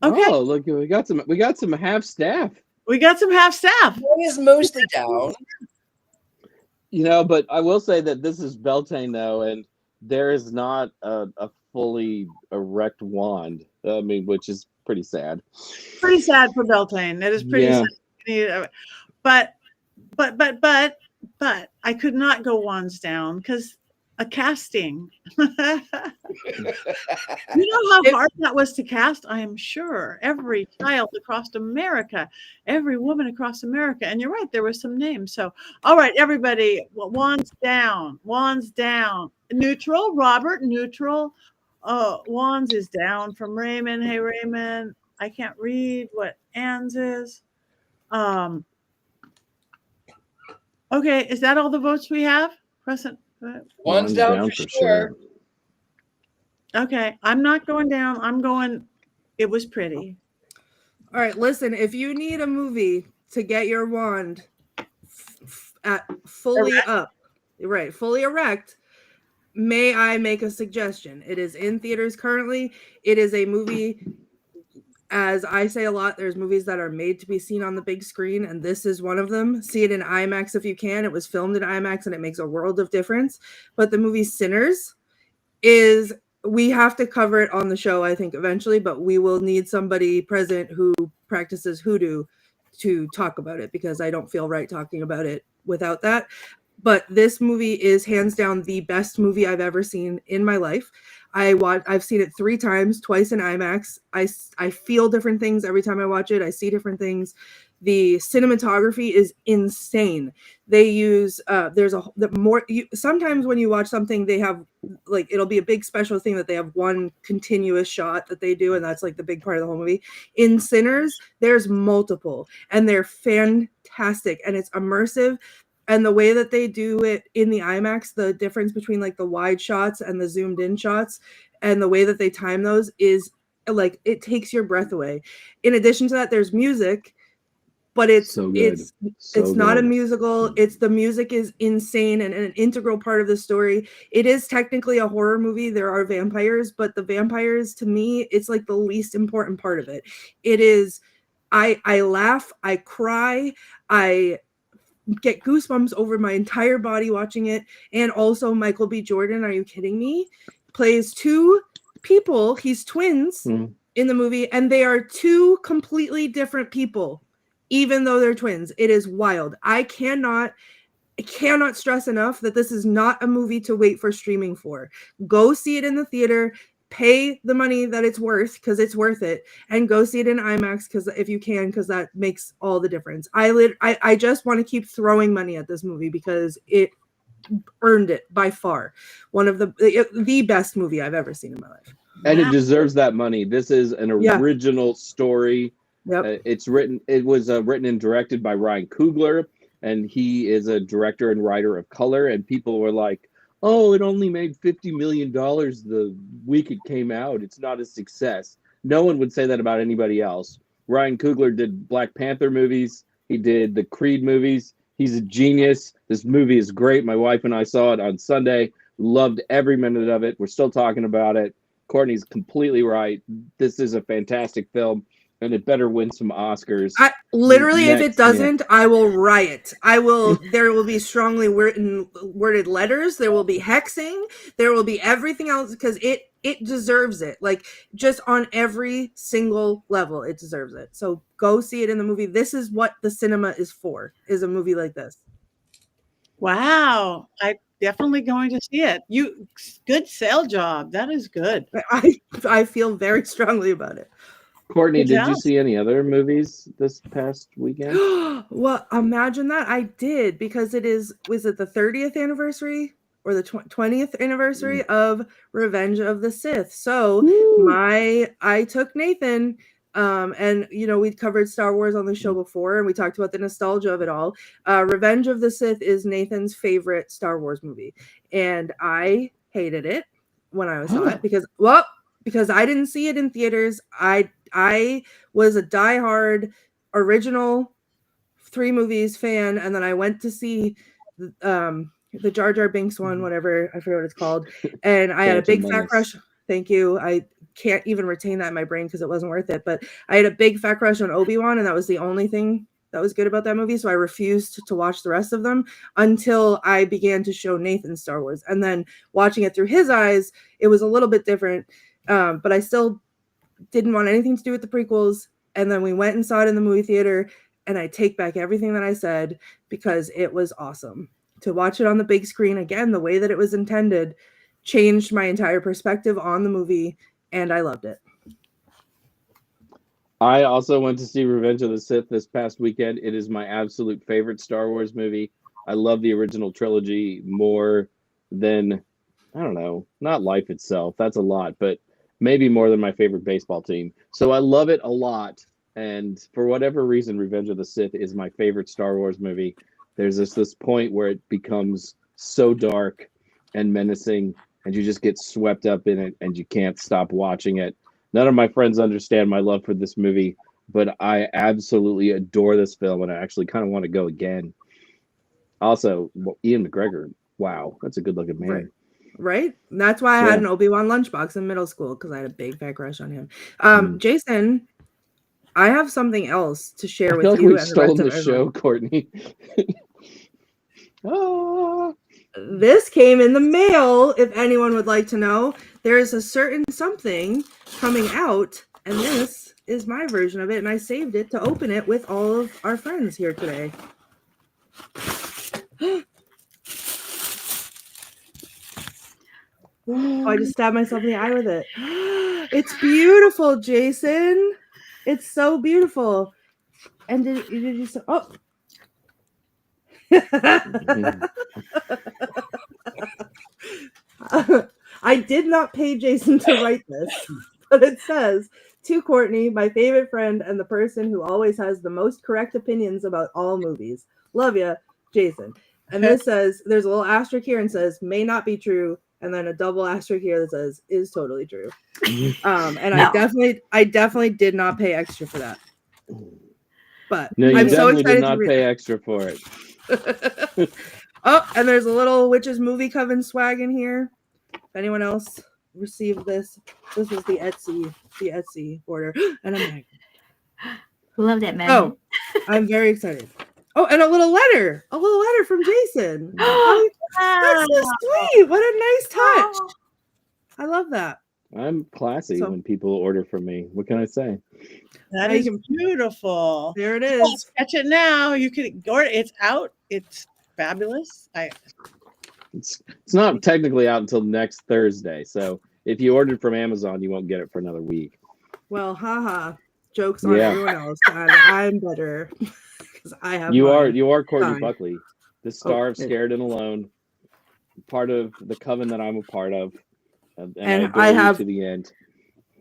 Speaker 1: Okay.
Speaker 2: Oh, look, we got some half staff.
Speaker 1: We got some half staff.
Speaker 3: One is mostly down.
Speaker 2: You know, but I will say that this is Beltane, though, and there is not a fully erect wand. I mean, which is pretty sad.
Speaker 1: Pretty sad for Beltane. It is pretty sad. But I could not go wands down because a casting. You know how hard that was to cast? I am sure. Every child across America, every woman across America. And you're right, there were some names. So, all right, everybody, wands down. Wands down. Neutral, Robert, neutral. Wands is down from Raymond. Hey, Raymond, I can't read what Ann's is. Okay, is that all the votes we have? Crescent.
Speaker 3: One's down for sure.
Speaker 1: Okay, I'm not going down. I'm going, it was pretty.
Speaker 4: All right, listen, if you need a movie to get your wand at fully
Speaker 1: erect.
Speaker 4: Up, right, fully erect, may I make a suggestion? It is in theaters currently. It is a movie, as I say a lot, there's movies that are made to be seen on the big screen, and this is one of them. See it in IMAX if you can. It was filmed in IMAX, and it makes a world of difference. But the movie Sinners is, we have to cover it on the show, I think, eventually, but we will need somebody present who practices hoodoo to talk about it, because I don't feel right talking about it without that. But this movie is hands down the best movie I've ever seen in my life. I've seen it 3 times, twice in IMAX. I feel different things every time I watch it. I see different things. The cinematography is insane. They use sometimes when you watch something, they have like, it'll be a big special thing that they have one continuous shot that they do, and that's like the big part of the whole movie. In Sinners, there's multiple, and they're fantastic, and it's immersive. And the way that they do it in the IMAX, the difference between like the wide shots and the zoomed in shots, and the way that they time those is like, it takes your breath away. In addition to that, there's music, but it's not a musical. The music is insane and an integral part of the story. It is technically a horror movie. There are vampires, but the vampires, to me, it's like the least important part of it. It is, I laugh, I cry, I get goosebumps over my entire body watching it. And also Michael B. Jordan, are you kidding me? Plays 2 people. He's twins in the movie, and they are 2 completely different people, even though they're twins. It is wild. I cannot stress enough that this is not a movie to wait for streaming for. Go see it in the theater. Pay the money that it's worth, because it's worth it, and go see it in IMAX, because if you can, because that makes all the difference. I just want to keep throwing money at this movie because it earned it by far. One of the best movie I've ever seen in my life,
Speaker 2: and it deserves that money. This is an original story.
Speaker 4: Yep.
Speaker 2: It was written and directed by Ryan Coogler, and he is a director and writer of color. And people were like, oh, it only made $50 million the week it came out. It's not a success. No one would say that about anybody else. Ryan Coogler did Black Panther movies. He did the Creed movies. He's a genius. This movie is great. My wife and I saw it on Sunday. Loved every minute of it. We're still talking about it. Courtney's completely right. This is a fantastic film. And it better win some Oscars.
Speaker 4: Literally, if it
Speaker 2: next year.
Speaker 4: doesn't, I will riot. There will be strongly worded letters. There will be hexing. There will be everything else because it deserves it. Like, just on every single level, it deserves it. So go see it in the movie. This is what the cinema is for, is a movie like this.
Speaker 1: Wow. I'm definitely going to see it. Good sale job. That is good.
Speaker 4: I feel very strongly about it.
Speaker 2: Courtney,
Speaker 1: Good
Speaker 2: did you
Speaker 1: job.
Speaker 2: see any other movies this past weekend?
Speaker 4: Well, imagine that. I did, because was it the 30th anniversary or the 20th anniversary of Revenge of the Sith? So I took Nathan, and we'd covered Star Wars on the show before, and we talked about the nostalgia of it all. Revenge of the Sith is Nathan's favorite Star Wars movie, and I hated it when I saw it because I didn't see it in theaters. I was a diehard original 3 movies fan, and then I went to see the Jar Jar Binks one, whatever, I forget what it's called, and I had a big fat crush. Thank you. I can't even retain that in my brain because it wasn't worth it, but I had a big fat crush on Obi-Wan, and that was the only thing that was good about that movie, so I refused to watch the rest of them until I began to show Nathan Star Wars, and then watching it through his eyes, it was a little bit different, but I still didn't want anything to do with the prequels. And then we went and saw it in the movie theater, and I take back everything that I said because it was awesome. To watch it on the big screen again, the way that it was intended, changed my entire perspective on the movie, and I loved it.
Speaker 2: I also went to see Revenge of the Sith this past weekend. It is my absolute favorite Star Wars movie. I love the original trilogy more than, I don't know, not life itself. That's a lot, but maybe more than my favorite baseball team. So I love it a lot. And for whatever reason, Revenge of the Sith is my favorite Star Wars movie. There's this point where it becomes so dark and menacing, and you just get swept up in it, and you can't stop watching it. None of my friends understand my love for this movie, but I absolutely adore this film, and I actually kind of want to go again. Also, Ian McGregor, wow, that's a good-looking man.
Speaker 4: Right? And that's why I had an Obi-Wan lunchbox in middle school, because I had a big fat crush on him. Jason, I have something else to share with you.
Speaker 2: We've stolen the show, Courtney.
Speaker 4: This came in the mail, if anyone would like to know. There is a certain something coming out, and this is my version of it, and I saved it to open it with all of our friends here today. Oh, I just stabbed myself in the eye with it. It's beautiful, Jason. It's so beautiful. And did you say, oh. I did not pay Jason to write this, but it says, to Courtney, my favorite friend and the person who always has the most correct opinions about all movies. Love ya, Jason. And this says, there's a little asterisk here and says, may not be true. And then a double asterisk here that says, is totally true. And no. I definitely did not pay extra for that. But
Speaker 2: no, you
Speaker 4: I'm
Speaker 2: definitely
Speaker 4: so excited
Speaker 2: did not
Speaker 4: to read
Speaker 2: pay
Speaker 4: it.
Speaker 2: extra for it.
Speaker 4: Oh, and there's a little Witches Movie Coven swag in here. If anyone else received this was the Etsy order. And I'm like,
Speaker 5: love that, man.
Speaker 4: Oh, I'm very excited. Oh, and a little letter from Jason. Oh, that's so sweet. What a nice touch. I love that.
Speaker 2: I'm classy when people order from me. What can I say?
Speaker 1: That is beautiful.
Speaker 4: There it is.
Speaker 1: Catch it now. You can order. It's out. It's fabulous.
Speaker 2: It's not technically out until next Thursday. So if you ordered from Amazon, you won't get it for another week.
Speaker 4: Well, haha. Jokes on everyone else. I'm better. I have
Speaker 2: you are Courtney Buckley, the star of Scared and Alone, part of the coven that I'm a part of, and I have to the end.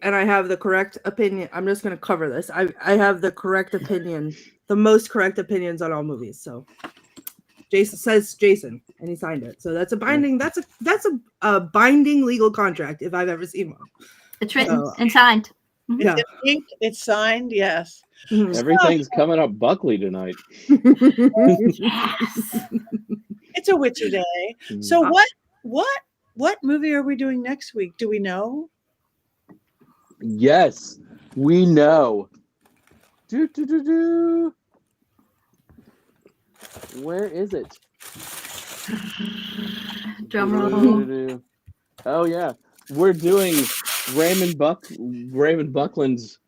Speaker 4: And I have the correct opinion. I'm just going to cover this. I have the correct opinion, the most correct opinions on all movies. So Jason says Jason, and he signed it. So that's a binding. That's a binding legal contract if I've ever seen one.
Speaker 5: It's written and signed.
Speaker 1: It's inked, it's signed, yes.
Speaker 2: Everything's coming up Buckley tonight.
Speaker 1: Yes. It's a witchy day. So what movie are we doing next week? Do we know?
Speaker 2: Yes, we know. Where is it?
Speaker 5: Drum roll.
Speaker 2: Oh yeah, we're doing Raymond Buckland's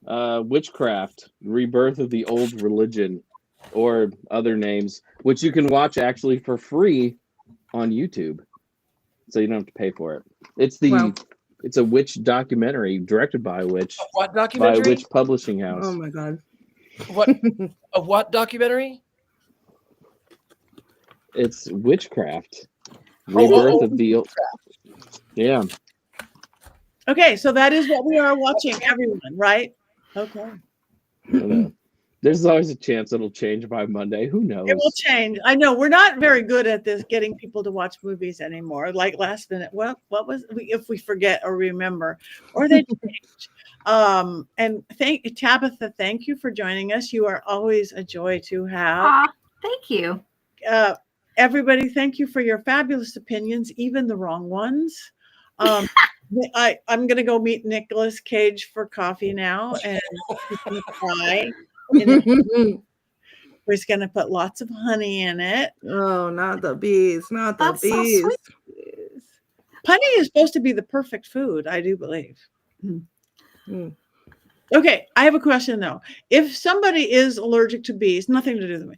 Speaker 2: Witchcraft: Rebirth of the Old Religion, or other names, which you can watch actually for free on YouTube, so you don't have to pay for it. It's a witch documentary directed by a witch.
Speaker 3: What
Speaker 2: By a
Speaker 3: documentary?
Speaker 2: witch publishing house.
Speaker 4: Oh my god.
Speaker 3: What? A what documentary?
Speaker 2: It's Witchcraft: Rebirth of the Old. Yeah.
Speaker 1: Okay, so that is what we are watching, everyone, right? Okay.
Speaker 2: I don't know. There's always a chance it'll change by Monday. Who knows?
Speaker 1: It will change. I know we're not very good at this, getting people to watch movies anymore. Like last minute, what was if we forget or remember, or they change. And Tabitha, thank you for joining us. You are always a joy to have.
Speaker 5: Aw, thank you.
Speaker 1: Everybody, thank you for your fabulous opinions, even the wrong ones. I'm going to go meet Nicolas Cage for coffee now, and he's going to cry. He's going to put lots of honey in it.
Speaker 4: Oh, not the bees, not the
Speaker 5: That's so
Speaker 4: bees.
Speaker 5: sweet.
Speaker 1: Honey is supposed to be the perfect food, I do believe.
Speaker 4: Mm.
Speaker 1: Okay, I have a question though. If somebody is allergic to bees, nothing to do with me,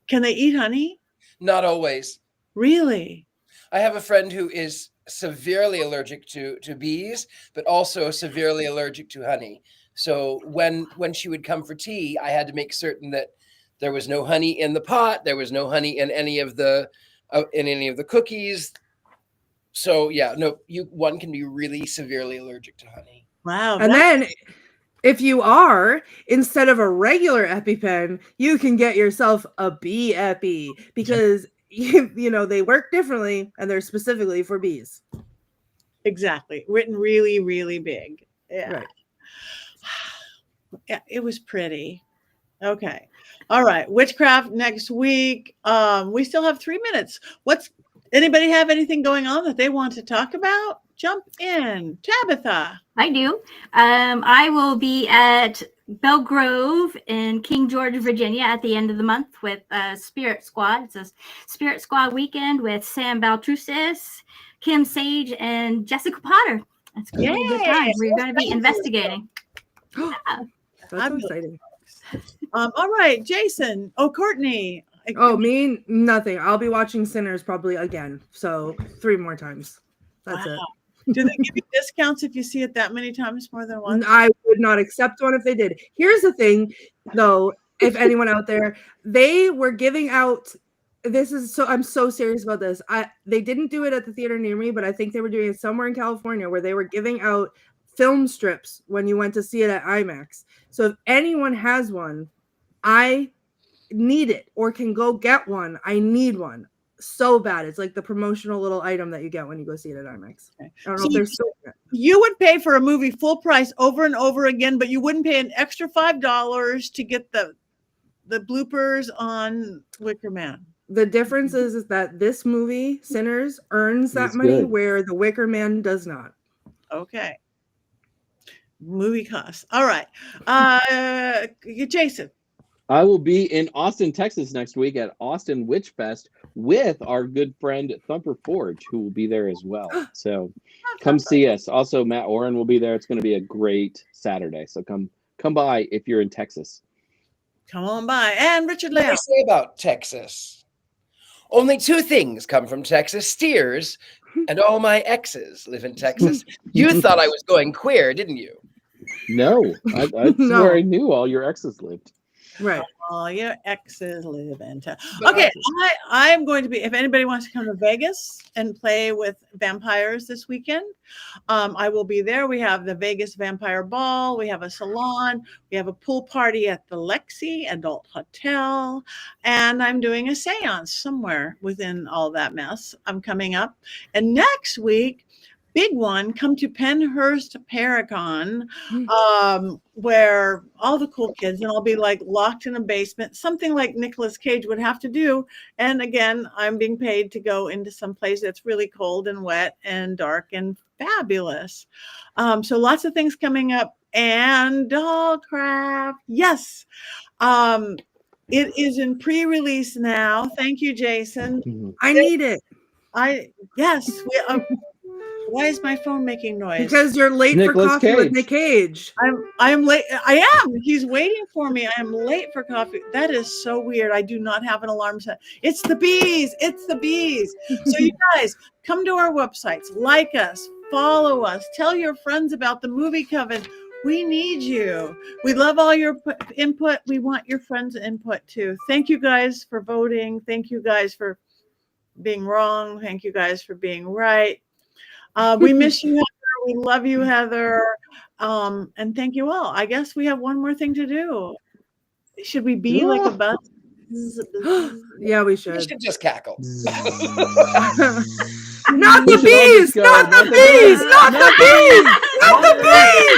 Speaker 1: can they eat honey?
Speaker 3: Not always.
Speaker 1: Really?
Speaker 3: I have a friend who is severely allergic to bees, but also severely allergic to honey. So when she would come for tea, I had to make certain that there was no honey in the pot, there was no honey in any of the cookies. So yeah, no, one can be really severely allergic to honey.
Speaker 1: Wow.
Speaker 4: And then if you are, instead of a regular EpiPen, you can get yourself a bee epi, because you know they work differently and they're specifically for bees.
Speaker 1: Exactly. Written really, really big. Yeah.
Speaker 4: Right.
Speaker 1: Yeah, it was pretty. Okay. All right. Witchcraft next week. We still have 3 minutes. Anybody have anything going on that they want to talk about? Jump in. Tabitha.
Speaker 5: I do. I will be at Belgrove in King George, Virginia at the end of the month with Spirit Squad. It's a Spirit Squad weekend with Sam Baltrusis, Kim Sage, and Jessica Potter. It's going to be a good time. We're going to be investigating.
Speaker 4: That's so exciting.
Speaker 1: All right, Jason. Oh, Courtney.
Speaker 4: Oh, me? Nothing. I'll be watching Sinners probably again. So 3 more times. That's it.
Speaker 1: Do they give you discounts if you see it that many times more than once?
Speaker 4: I would not accept one if they did. Here's the thing, though, if anyone out there, they were giving out, I'm so serious about this. They didn't do it at the theater near me, but I think they were doing it somewhere in California where they were giving out film strips when you went to see it at IMAX. So if anyone has one, I need it, or can go get one. I need one so bad. It's like the promotional little item that you get when you go see it at IMAX.
Speaker 1: Okay.
Speaker 4: I don't know if they're still
Speaker 1: You would pay for a movie full price over and over again, but you wouldn't pay an extra $5 to get the bloopers on Wicker Man.
Speaker 4: The difference is that this movie, Sinners, earns that
Speaker 2: It's
Speaker 4: money
Speaker 2: good.
Speaker 4: where the Wicker Man does not.
Speaker 1: Okay. Movie costs. All right. Jason.
Speaker 2: I will be in Austin, Texas next week at Austin Witch Fest with our good friend Thumper Forge, who will be there as well. So come see us. Also, Matt Oren will be there. It's going to be a great Saturday. So come by if you're in Texas.
Speaker 1: Come on by. And Richard
Speaker 3: What do
Speaker 1: Lael.
Speaker 3: I say about Texas? Only 2 things come from Texas: steers, and all my exes live in Texas. You thought I was going queer, didn't you?
Speaker 2: No, that's
Speaker 4: No.
Speaker 2: where I knew all your exes lived.
Speaker 4: Right.
Speaker 1: Oh, your exes live in town.
Speaker 3: But
Speaker 1: Okay, I'm going to be, if anybody wants to come to Vegas and play with vampires this weekend, I will be there. We have the Vegas Vampire Ball. We have a salon. We have a pool party at the Lexi Adult Hotel. And I'm doing a seance somewhere within all that mess. I'm coming up. And next week, big one, come to Penhurst Paracon, where all the cool kids, and I'll be like locked in a basement, something like Nicolas Cage would have to do. And again, I'm being paid to go into some place that's really cold and wet and dark and fabulous. So lots of things coming up and Dollcraft. Yes. It is in pre-release now. Thank you, Jason.
Speaker 4: I need it.
Speaker 1: Yes. Why is my phone making noise?
Speaker 4: Because you're late
Speaker 2: Nicolas
Speaker 4: for coffee with
Speaker 2: Cage.
Speaker 4: Nick Cage.
Speaker 1: I am late. I am. He's waiting for me. I am late for coffee. That is so weird. I do not have an alarm set. It's the bees. It's the bees. So you guys come to our websites, like us, follow us, tell your friends about the Movie Coven. We need you. We love all your input. We want your friends' input too. Thank you guys for voting. Thank you guys for being wrong. Thank you guys for being right. We miss you, Heather. We love you, Heather. And thank you all. I guess we have one more thing to do. Should we be like a buzz?
Speaker 4: Yeah, we
Speaker 3: You
Speaker 4: should.
Speaker 3: should just cackle.
Speaker 4: Not the bees! Not the bees! Not the bees! Not the bees!